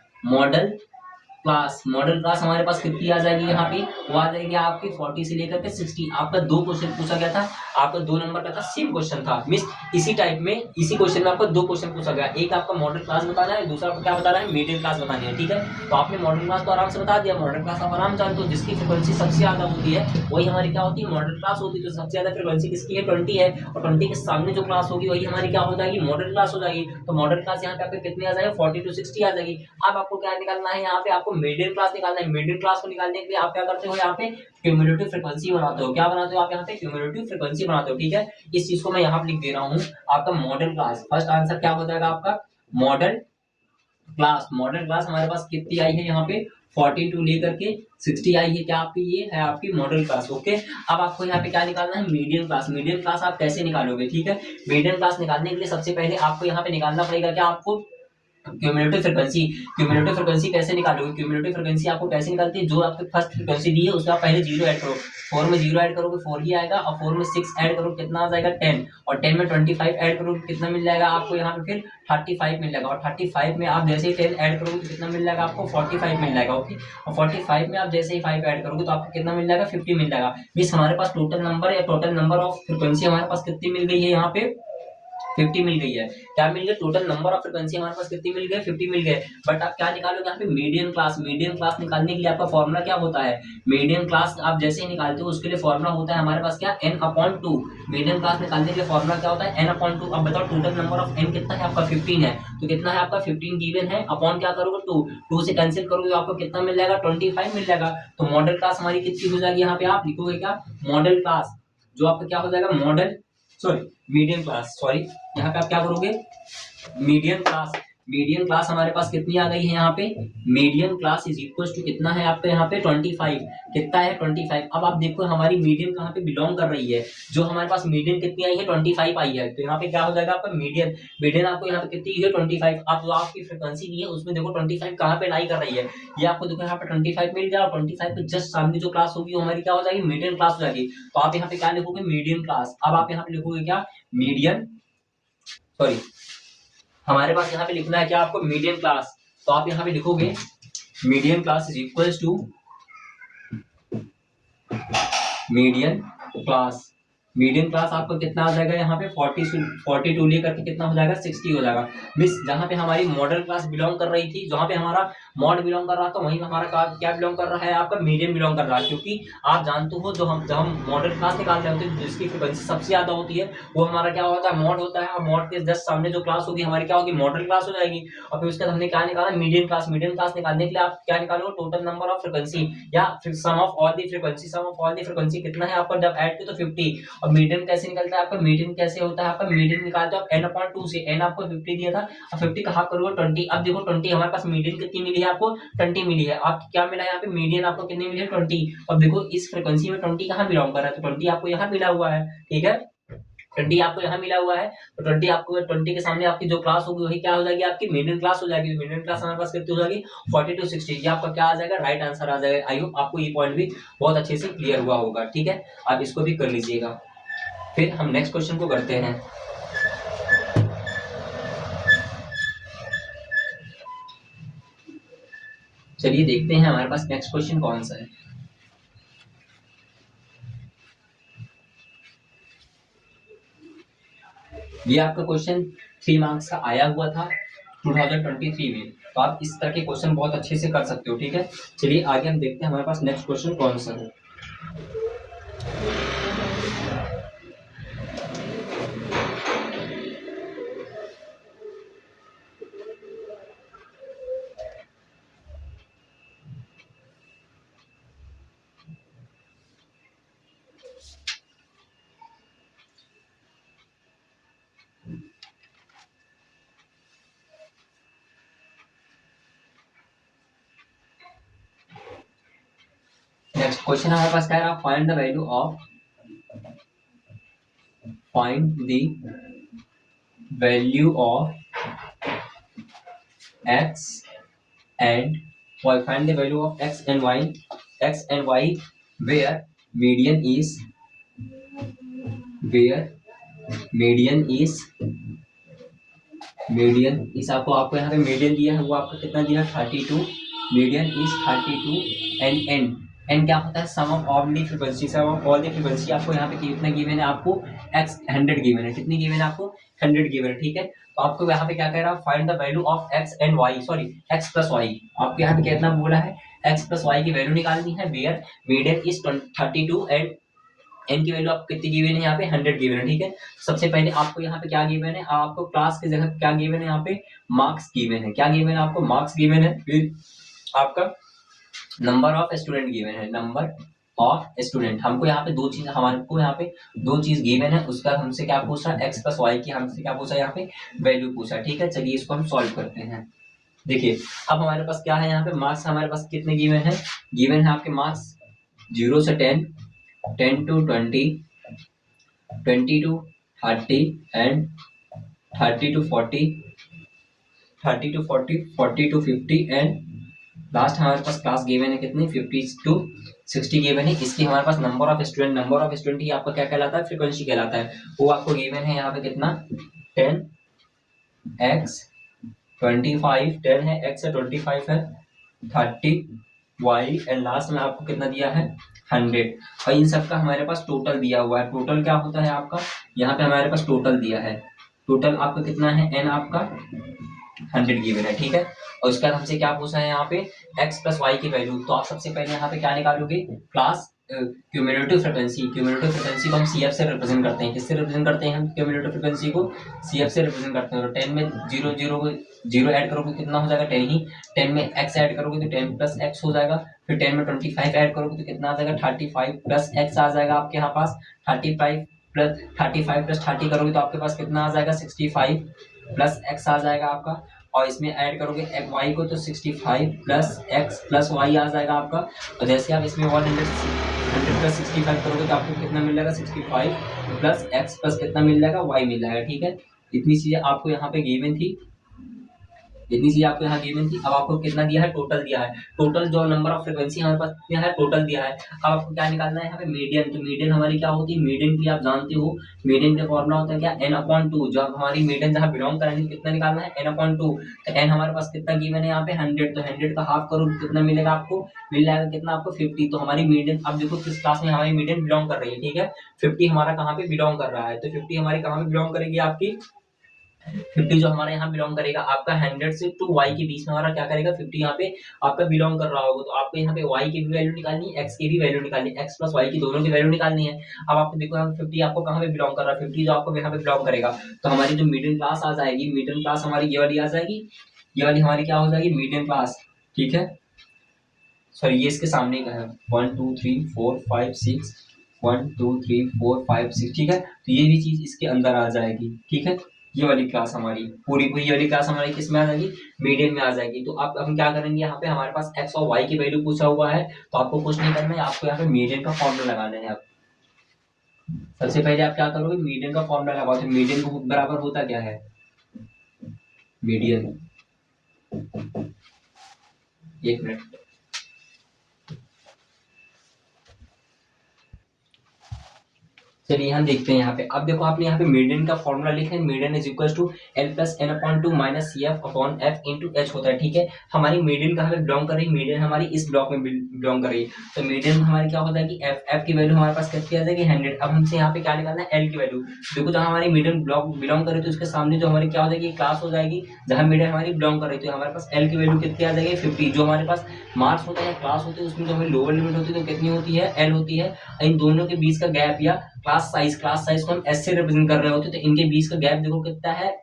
[SPEAKER 1] हमारे पास कितनी आ जाएगी यहाँ पे वो आ जाएगी आपकी 40 से लेकर के 60। आपका दो क्वेश्चन पूछा गया था, आपका 2 नंबर का था, सेम क्वेश्चन था। मींस इसी टाइप में, इसी क्वेश्चन में आपको 2 क्वेश्चन पूछा गया, एक आपका मॉडल क्लास बताना है, दूसरा आपको क्या बताना है, मीडियन क्लास बतानी है, ठीक है। तो आपने मॉडल क्लास तो आराम से बता दिया, मॉडल क्लास आप आराम जानते हो, जिसकी फ्रीक्वेंसी सबसे ज्यादा होती है वही हमारी क्या होती है, मॉडल क्लास होती है। तो सबसे ज्यादा फ्रीक्वेंसी किसकी है, 20 है, और 20 के सामने जो क्लास होगी वही हमारी क्या हो जाएगी, मॉडल क्लास हो जाएगी। तो मॉडल क्लास यहाँ पे आपके कितने आ जाएगा, 40 to 60 आ जाएगी। अब आपको क्या निकालना है, यहाँ पे आपको मीडियन क्लास निकालना है। मीडियन क्लास को निकालने के लिए आप क्या करते हो, यहाँ पे क्यूमुलेटिव फ्रीक्वेंसी बनाते हो। क्या बनाते हो आप यहाँ पे, क्यूमुलेटिव फ्रीक्वेंसी बनाते हो, ठीक है। इस चीज को मैं यहाँ पे लिख दे रहा हूँ, आपका मॉडल क्लास। फर्स्ट आंसर क्या हो जाएगा आपका, मॉडल क्लास। मॉडल क्लास हमारे पास कितनी आई है यहाँ पे, 42 लेकर के 60 आई है, क्या आपकी, ये है आपकी मॉडल क्लास, ओके। अब आपको यहाँ पे क्या निकालना है, मीडियन क्लास। मीडियन क्लास आप कैसे निकालोगे, ठीक है। मीडियन क्लास निकालने के लिए सबसे पहले आपको यहाँ पे निकालना पड़ेगा क्या, आपको क्यूमुलेटिव फ्रीक्वेंसी। क्यूमुलेटिव फ्रीक्वेंसी कैसे निकालोगे, क्यूमुलेटिव फ्रीक्वेंसी आपको कैसे निकालती है, जो आपके फर्स्ट फ्रीक्वेंसी दी है उसमें आप पहले 0 ऐड करो। 4 में 0 ऐड करोगे 4 ही आएगा, और 4 में 6 ऐड करोगे कितना आ जाएगा, 10, और 10 में 25 ऐड करोगे कितना मिल जाएगा आपको यहाँ पे, फिर 35 मिल जाएगा, और 35 में आप जैसे ही 10 ऐड करोगे तो कितना मिल जाएगा आपको, 45 मिल जाएगा, ओके। और 45 में आप जैसे ही 5 ऐड करोगे तो आपको कितना मिल जाएगा, 50 मिल जाएगा। मींस हमारे पास टोटल नंबर या टोटल नंबर ऑफ फ्रीक्वेंसी हमारे पास कितनी मिल गई है, यहाँ पे 50 मिल गई है। क्या मिल गया, टोटल नंबर ऑफ फ्रीक्वेंसी हमारे पास कितनी मिल गई, 50 मिल गए। बट आप क्या निकालोगे यहाँ पे, मीडियन क्लास। मीडियन क्लास निकालने के लिए आपका फॉर्मूला क्या होता है, मीडियन क्लास आप जैसे ही निकालते हो उसके लिए फॉर्मूला होता है हमारे पास क्या, n/2। मीडियन क्लास निकालने के लिए फॉर्मूला क्या होता है, n/2। अब बताओ टोटल नंबर ऑफ n कितना है आपका, 15 है, तो कितना है आपका, 15 गिवन है, अपॉन क्या करोगे, 2 से कैंसिल करोगे तो आपको कितना मिल जाएगा, 25 मिल जाएगा। तो मॉडल क्लास हमारी कितनी हो जाएगी, यहाँ पे आप लिखोगे क्या, मॉडल क्लास, जो आपका क्या हो जाएगा, model, sorry medium class, sorry यहाँ पे आप क्या करोगे, मीडियम क्लास। मीडियम क्लास हमारे पास कितनी आ गई है यहाँ पे, medium class is equal to कितना है आपके यहाँ पे, 25। कितना है, 25। अब आप देखो हमारी मीडियम कहाँ पे बिलोंग कर रही है, जो हमारे पास मीडियम कितनी आई है, 25 आई है। तो यहाँ पे क्या हो जाएगा आपका मीडियम, मीडियम आपको यहाँ पे कितनी है, 25। आप जो आपकी फ्रिक्वेंसी दी है उसमें देखो 25 कहाँ पे लाई कर रही है, ये आपको देखो यहाँ पे 25 मिल जाएगा। 25 के जस्ट सामने जो क्लास होगी वो हमारी क्या हो जाएगी, मीडियम क्लास हो जाएगी। तो आप यहाँ पे क्या लिखोगे, मीडियम क्लास। अब आप यहाँ पे लिखोगे क्या, मीडियम, सॉरी हमारे पास यहाँ पे लिखना है क्या आपको, मीडियम क्लास। तो आप यहाँ पे लिखोगे medium class is equals to medium class. Medium class आपको कितना आ जाएगा यहाँ पे, 42 लेकर के कितना हो जाएगा, 60 हो जाएगा। मिस जहाँ पे हमारी मॉडल क्लास बिलोंग कर रही थी, जहाँ पे हमारा मॉड बिलोंग कर रहा था, वहीं हमारा क्या बिलोंग कर रहा है, आपका मीडियम बिलोंग कर रहा है। क्योंकि आप जानते हो जब हम मॉडल क्लास निकालते होते हैं जिसकी फ्रिक्वेंसी सबसे ज्यादा होती है वो हमारा क्या होता है, मॉड होता है। और मॉड के जस्ट सामने जो क्लास होगी हमारी क्या होगी, मॉडल क्लास हो जाएगी। और फिर उसके बाद हमने क्या निकाला, मीडियम क्लास। मीडियम क्लास निकालने के लिए आप क्या निकालोगे, टोटल नंबर ऑफ फ्रिक्वेंसी या sum of all the frequency. Sum of all the frequency कितना है आपका, जब ऐड किया तो 50। और मीडियम कैसे निकलता है आपका, मीडियम कैसे होता है आपका, मीडियम निकालते हो आप n/2 से। n आपको 50 दिया था, और 50 कहाँ करोगे, 20। अब देखो 20 हमारे पास मीडियम कितनी मिली है आपको, 20 मिली है। आपको क्या मिला है यहाँ पे, मीडियन आपको कितनी मिली है, 20। अब देखो इस फ्रिक्वेंसी में 20 कहाँ बिलोंग कर रहा है, तो 20 आपको यहाँ मिला हुआ है, ठीक है। 20 आपको यहाँ मिला हुआ है, तो 20 आपको 20 के सामने आपकी जो क्लास होगी वही क्या हो जाएगी, आपकी मीडियम क्लास हो जाएगी। मीडियम क्लास हमारे पास कितनी हो जाएगी, 40 to 60। ये आपका क्या आ जाएगा, राइट आंसर आ जाएगा। आई होप आपको ये पॉइंट भी बहुत अच्छे से क्लियर हुआ होगा, ठीक है। आप इसको भी कर लीजिएगा। फिर हम नेक्स्ट क्वेश्चन को करते हैं। चलिए देखते हैं हमारे पास नेक्स्ट क्वेश्चन कौन सा है। ये आपका क्वेश्चन 3 मार्क्स का आया हुआ था 2023 में। तो आप इस तरह के क्वेश्चन बहुत अच्छे से कर सकते हो, ठीक है। चलिए आगे हम देखते हैं हमारे पास नेक्स्ट क्वेश्चन कौन सा है। नेक्स्ट क्वेश्चन हमारे पास क्या है, find the value of x and y. Find the value of x and y where median is आपको यहाँ पे मीडियन दिया है, वो आपका कितना दिया है, 32। Median is 32 and n N क्या होता है, sum of all the frequency, sum of all the frequency. आपको यहाँ पे कितना गिवन है, आपको एक्स 100 गिवन है, कितनी गिवन है आपको 100 गिवन है, ठीक है। तो आपको यहाँ पे क्या कह रहा है, find the value of X and Y, sorry X plus Y. आपको यहाँ पे कितना बोला है, एक्स प्लस वाई की वैल्यू निकालनी है, where median is 32 and n की वैल्यू आपको कितनी गिवन है, यहाँ पे 100 गिवन है, ठीक है। सबसे पहले आपको यहाँ पे क्या गिवन है, आपको क्लास की जगह क्या गिवन है, यहाँ पे मार्क्स गिवन है, क्या गिवन है आपको, मार्क्स गिवन है। फिर आपका नंबर ऑफ स्टूडेंट गिवन है, नंबर ऑफ स्टूडेंट। हमको यहाँ पे दो चीज, हमारे को यहाँ पे दो चीज गिवन है, उसका हमसे क्या पूछा, एक्स प्लस वाई की हमसे क्या पूछा, यहाँ पे वैल्यू पूछा, ठीक है। चलिए इसको हम सॉल्व करते हैं। देखिए अब हमारे पास क्या है, यहाँ पे मार्क्स हमारे पास कितने गिवन है, गिवन है आपके मार्क्स 0 से 10, 10 to 20, 20 to 30 and 30 to 40, 30 to 40, 40 to 50 and last हमारे पास क्लास गिवन है कितनी, 50 to 60 गिवन है। इसकी हमारे पास number of student, number of student ही आपका क्या कहलाता है, फ्रीक्वेंसी कहलाता है। वो आपको गिवन है यहाँ पे कितना, 10x 25, 10 है x है, 25 है, 30 y एंड लास्ट में आपको कितना दिया है 100। और इन सब का हमारे पास टोटल दिया हुआ है। टोटल क्या होता है आपका, यहाँ पे हमारे पास टोटल दिया है, टोटल आपका कितना है, n आपका 100 गिवन है, ठीक है। और उसके बाद हमसे क्या पूछा है यहाँ पे, x प्लस वाई की वैल्यू। तो आप सबसे पहले यहाँ पे क्या निकालोगे, class cumulative frequency. Cumulative frequency को हम CF से रिप्रेजेंट करते हैं, किससे रिप्रेजेंट करते हैं हम, क्यूमुलेटिव फ्रीक्वेंसी को CF से रिप्रेजेंट करते हैं। तो 10 में 0 0 को 0 ऐड करोगे कितना हो जाएगा 10 ही, 10 में x ऐड करोगे तो 10 प्लस x हो जाएगा, फिर 10 में 25 ऐड करोगे तो कितना आ जाएगा 35 प्लस x आ जाएगा आपके यहाँ पास, 35 प्लस 30 करोगे तो आपके पास कितना आ जाएगा 65 प्लस x आ जाएगा आपका। और इसमें ऐड करोगे y को तो 65 प्लस x प्लस y आ जाएगा आपका। और जैसे आप इसमें 100 प्लस 65 करोगे तो आपको कितना मिल जाएगा 65 प्लस x प्लस कितना मिल जाएगा y मिल जाएगा, ठीक है। इतनी चीजें आपको यहाँ पे गिवन थी, जितनी चीज आपको यहाँ गिवन थी। अब आपको कितना दिया है, टोटल दिया है, टोटल जो नंबर ऑफ फ्रीक्वेंसी हमारे पास दिया है टोटल दिया है। अब आपको क्या निकालना है यहाँ पे मीडियन। तो मीडियन हमारी क्या होती है, मीडियन की आप जानते हो, मीडियन का फॉर्मूला होता है क्या, n/2। जब हमारी मीडियन जहाँ बिलोंग करेंगे कितना निकालना है n/2। तो n हमारे पास कितना गिवन है यहाँ पे 100, तो 100 का हाफ करो कितना मिलेगा आपको, मिल जाएगा कितना आपको 50। तो हमारी मीडियन, अब देखो किस क्लास में हमारी मीडियन बिलोंग कर रही है, ठीक है। 50 हमारा कहाँ पे बिलोंग कर रहा है, तो 50 हमारी कहाँ पे बिलोंग करेगी आपकी, 50 जो हमारे यहाँ बिलोंग करेगा आपका 100 से टू y के बीच में हमारा क्या करेगा 50 यहाँ पे आपका बिलोंग कर रहा होगा। तो आपको यहाँ पे y की भी वैल्यू निकालनी है, x की भी वैल्यू निकालनी है, x प्लस y की दोनों की वैल्यू निकालनी है। अब आपको देखो यहाँ 50 आपको कहाँ पे बिलोंग कर रहा है, 50 जो आपको यहाँ पे बिलोंग करेगा, तो हमारी जो मिडिल क्लास आ जाएगी, मिडिल क्लास हमारी ये वाली आ जाएगी, ये वाली हमारी क्या हो जाएगी मिडिल क्लास, ठीक है। सॉरी ये इसके सामने का है 1 2 3 4 5 6, 1 2 3 4 5 6, ठीक है। तो ये भी चीज इसके अंदर आ जाएगी, ठीक है। ये वाली क्लास हमारी पूरी ये वाली क्लास हमारी किस में आ जाएगी, मीडियम में आ जाएगी। तो आप हम क्या करेंगे, यहाँ पे हमारे पास x और y की वैल्यू पूछा हुआ है, तो आपको कुछ नहीं करना है, आपको यहाँ पे मीडियन का फॉर्मूला लगाना है। आप सबसे पहले आप क्या करोगे, मीडियन का फॉर्मूला लगाओ। तो मीडियन को बराबर होता क्या है, मीडियन, एक मिनट, चलिए हम देखते हैं यहाँ पे। अब देखो आपने यहाँ पे मीडियन का फॉर्मूला लिखा है, median is equal to L plus n/2 minus CF/F into H होता है, ठीक है। हमारी मीडियन कहाँ पे बिलोंग कर रही है, मीडियन हमारी इस ब्लॉक में बिलोंग कर रही है। तो मीडियन हमारी क्या होता है कि F की वैल्यू हमारे पास कितनी आ जाएगी 100। अब हमसे यहाँ पे क्या निकालना है, L की वैल्यू। देखो जहाँ हमारी मीडियन ब्लॉक बिलोंग कर रही है तो उसके सामने जो हमारी क्या हो जाएगी क्लास हो जाएगी, जहाँ मीडियन हमारी बिलोंग कर रही है तो हमारे पास L की वैल्यू कितनी आ जाएगी 50। जो हमारे पास मार्क्स होता है क्लास होती है उसमें जो हमारी लोअर लिमिट होती है तो कितनी होती है L होती है। इन दोनों के बीच का गैप या क्लास साइज को हम S से रिप्रेजेंट कर रहे होते तो इनके बीच का गैप देखो कितना है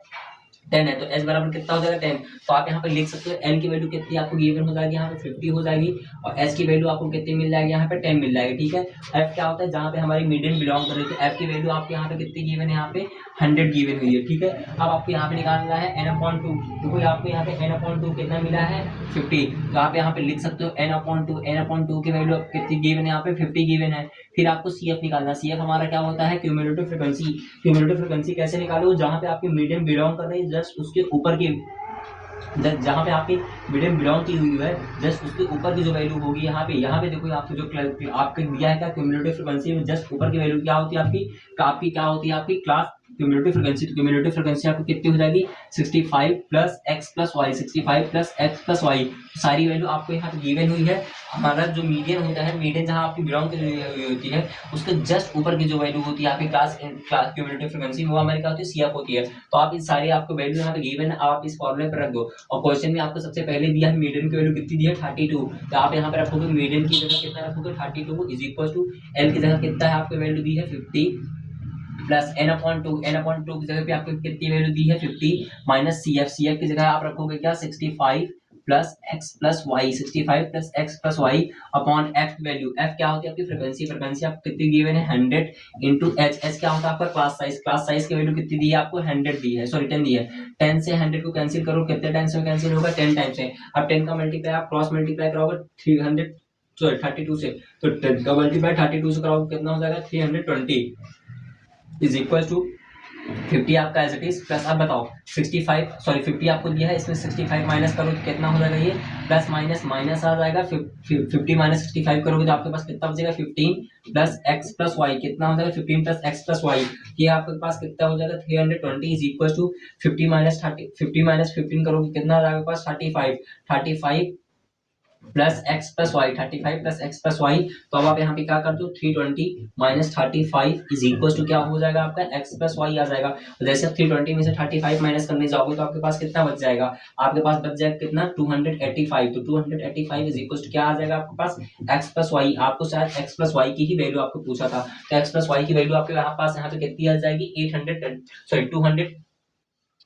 [SPEAKER 1] 10 है, तो S बराबर कितना हो जाएगा 10। तो आप यहाँ पे लिख सकते हो L की वैल्यू कितनी आपको गिवन हो जाएगी यहाँ पे 50 हो जाएगी, और S की वैल्यू आपको कितनी मिल जाएगी यहाँ पे 10 मिल जाएगी, ठीक है। F क्या होता है, जहाँ पे हमारी मीडियन बिलोंग कर रही है तो F की वैल्यू आपके यहाँ पे कितनी गिवन है, यहाँ पे 100 गिवन हुई है, ठीक है। अब आपको यहाँ पे निकालना है n/2। देखो आपको यहाँ पे n/2 कितना मिला है 50, तो आप यहाँ पे लिख सकते हो n/2 की वैल्यू कितनी गिवन है यहाँ पे 50 गिवन है। फिर आपको CF निकालना है, CF हमारा क्या होता है क्यूमुलेटिव फ्रीक्वेंसी। क्यूमुलेटिव फ्रीक्वेंसी कैसे निकालो, जहाँ पे आपकी मीडियम बिलोंग कर रही है जस्ट उसके ऊपर की, जहाँ पे आपकी मीडियम बिलोंग की हुई है जस्ट उसके ऊपर की जो वैल्यू होगी यहाँ पे देखो आपको जो आपके दिया है क्या क्यूमुलेटिव फ्रीक्वेंसी में जस्ट ऊपर की वैल्यू क्या होती है आपकी क्या होती है आपकी क्लास क्यूमुलेटिव फ्रीक्वेंसी, तो क्यूमुलेटिव फ्रीक्वेंसी आपको कितनी हो जाएगी 65 plus X plus Y, 65 plus X plus Y, सारी वैल्यू आपको यहाँ पे गिवन हुई है। हमारा जो मीडियन होता है, मीडियन जहाँ आपकी बिलोंग की हुई होती है उसके जस्ट ऊपर की जो वैल्यू होती है आपकी क्लास क्यूमुलेटिव फ्रीक्वेंसी, वो हमारी क्या होती है सीएफ होती है। तो आप इस सारी आपको वैल्यू यहाँ पे गिवन है, आप इस फॉर्मूले पर रख दो। और क्वेश्चन में आपको सबसे पहले दिया है मीडियन की वैल्यू कितनी दी है 32, तो आप यहाँ पे रखोगे मीडियन की जगह कितना रखोगे 32 इज इक्वल टू एल की जगह कितना है आपको वैल्यू दी है 50 प्लस एन अपॉन टू की जगह पे आपको कितनी वैल्यू दी है 50 माइनस सी एफ की जगह आप रखोगे क्या 65 plus X plus Y, 65 plus X plus Y upon F value, F क्या होती है आपकी फ्रीक्वेंसी, फ्रीक्वेंसी आपको कितनी गिवन है 100 इंटू एच, एच क्या होता है आपका क्लास साइज की वैल्यू कितनी दी है आपको 100 दी है, सॉरी 10 दी है। 10 से 100 को कैंसिल करो, कितने टाइम से कैंसिल होगा 10 टाइम से। अब 10 का मल्टीप्लाई आप क्रॉस मल्टीप्लाई कराओगे 300 सॉरी 32 से, तो 10 का मल्टीप्लाई 32 से कराओगे कितना हो जाएगा 320 इज इक्वल टू 50 आपका एज इट इज प्लस। अब बताओ 65 सॉरी 50 आपको दिया है, इसमें 65 माइनस करो तो कितना हो जाएगा ये प्लस माइनस माइनस आ जाएगा 50 माइनस 65 करोगे तो आपके पास कितना बचेगा 15 प्लस एक्स प्लस वाई, कितना हो जाएगा 15 प्लस एक्स प्लस वाई, ये आपके पास कितना हो जाएगा 320 इज इक्वल टू 50 माइनस 15 करोगे कितना आ जाएगा आपके पास 35 plus X plus Y, 35 plus X plus Y. तो अब आप यहाँ पे क्या कर दो 320 माइनस 35 इज इक्वल टू क्या हो जाएगा आपका एक्स प्लस वाई आ जाएगा। तो जैसे आप 320 में से 35 माइनस करने जाओगे तो आपके पास कितना बच जाएगा, आपके पास बच जाएगा कितना 285, तो 285 इज इक्वल टू क्या आ जाएगा आपके पास एक्स प्लस वाई। आपको शायद एक्स प्लस वाई की ही वैल्यू आपको पूछा था, तो एक्स प्लस वाई की वैल्यू आपके पास यहाँ पे कितनी आ जाएगी 800 सॉरी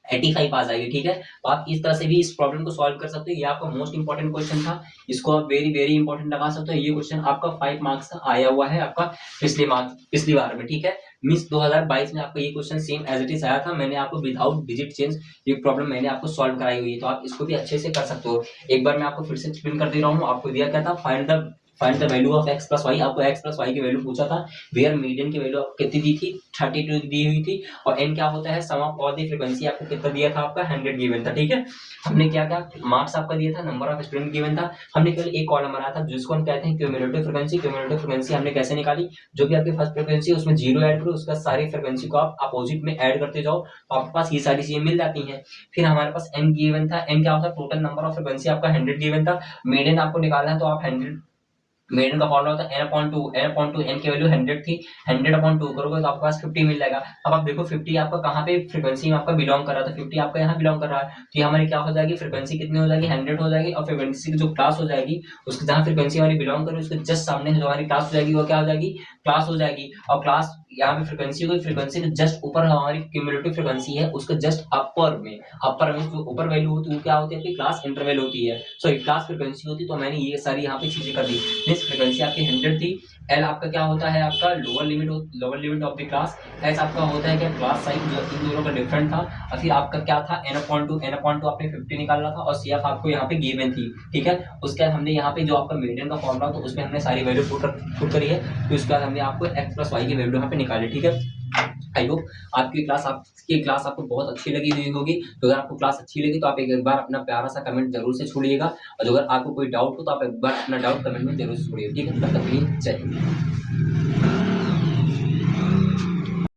[SPEAKER 1] 285 आ जाएगी। ठीक है, तो आप इस तरह से भी इस प्रॉब्लम को सॉल्व कर सकते हो। ये आपका मोस्ट इंपॉर्टेंट क्वेश्चन था, इसको आप वेरी वेरी इंपॉर्टेंट लगा सकते हो। ये क्वेश्चन आपका 5 मार्क्स का आया हुआ है आपका पिछली बार में। ठीक है, मिस 2022 में आपका ये question same as it is आया था, मैंने आपको विदाउट डिजिट चेंज ये प्रॉब्लम मैंने आपको सॉल्व कराई हुई है, तो आप इसको भी अच्छे से कर सकते हो। एक बार मैं आपको फिर से एक्सप्लेन कर दे रहा हूँ। आपको दिया क्या था find the value of X plus Y, आपको एक्स प्लस वाई की वैल्यू पूछा था, वेयर मीडियन की वैल्यू आपको कितनी दी थी 32 दी हुई थी, और एन क्या होता है sum of all the frequency, आपको कितना दिया था आपका 100 गिवन था। ठीक है, हमने क्या क्या मार्क्स आपका दिया था, नंबर ऑफ स्टूडेंट गिवन था, हमने केवल एक कॉलम बनाया था जिसको हम कहते हैं क्यूमुलेटिव फ्रीक्वेंसी। क्यूमुलेटिव फ्रीक्वेंसी हमने कैसे निकाली, जो भी आपकी फर्स्ट फ्रीक्वेंसी है उसमें 0 ऐड करो, उसका सारी फ्रीक्वेंसी को आप अपोजिट में ऐड करते जाओ, तो आपके पास ये सारी चीजें मिल जाती हैं। फिर हमारे पास एन गिवन था, एन क्या होता है टोटल नंबर ऑफ फ्रीक्वेंसी आपका 100 गिवन था, मीडियन आपको निकालना है तो आप 100 मीडियन का फॉर्मूला होता है n/2 n की वैल्यू 100 थी, 100/2 करोगे तो आपके पास 50 मिल जाएगा। अब आप देखो 50 आपका कहाँ पे फ्रीक्वेंसी में आपका बिलोंग कर रहा था, 50 आपका यहाँ बिलोंग कर रहा है, तो ये हमारी क्या हो जाएगी फ्रीक्वेंसी कितनी हो जाएगी 100 हो जाएगी, और फ्रीक्वेंसी की जो क्लास हो जाएगी उसकी जहाँ फ्रीक्वेंसी हमारी बिलोंग कर रही है उसके जस्ट सामने जो हमारी क्लास हो जाएगी वो क्या हो जाएगी क्लास हो जाएगी। और क्लास यहाँ पे फ्रीक्वेंसी होगी, फ्रीक्वेंसी के जस्ट ऊपर हमारी क्यूमुलेटिव फ्रीक्वेंसी है उसके जस्ट अपर में जो ऊपर वैल्यू होती है वो क्या होती है आपकी क्लास इंटरवल होती है, सॉरी क्लास फ्रीक्वेंसी होती है। तो मैंने ये सारी यहाँ पे चीजें कर दी। मींस फ्रीक्वेंसी आपकी 100 थी, एल आपका क्या होता है आपका lower limit of the class, H आपका होता है क्या क्लास साइज, जो इन दोनों का डिफरेंट था, और फिर आपका क्या था n/2 आपने 50 निकालना था, और सी एफ आपको यहाँ पे गिवन थी। ठीक है, उसके बाद हमने यहाँ पे जो आपका मीडियन का फॉर्मूला था उसमें हमने सारी वैल्यू पुट करी है, तो उसके बाद हमने आपको एक्स प्लस वाई की वैल्यू यहाँ पे निकाली। ठीक है, आई होप आपकी क्लास आपको बहुत अच्छी लगी हुई होगी। तो अगर आपको क्लास अच्छी लगी तो आप एक बार अपना प्यारा सा कमेंट जरूर से छोड़िएगा, और अगर आपको कोई डाउट हो तो आप एक बार अपना डाउट कमेंट में जरूर से छोड़िएगा। ठीक है, तब तक के लिए जय हिंद।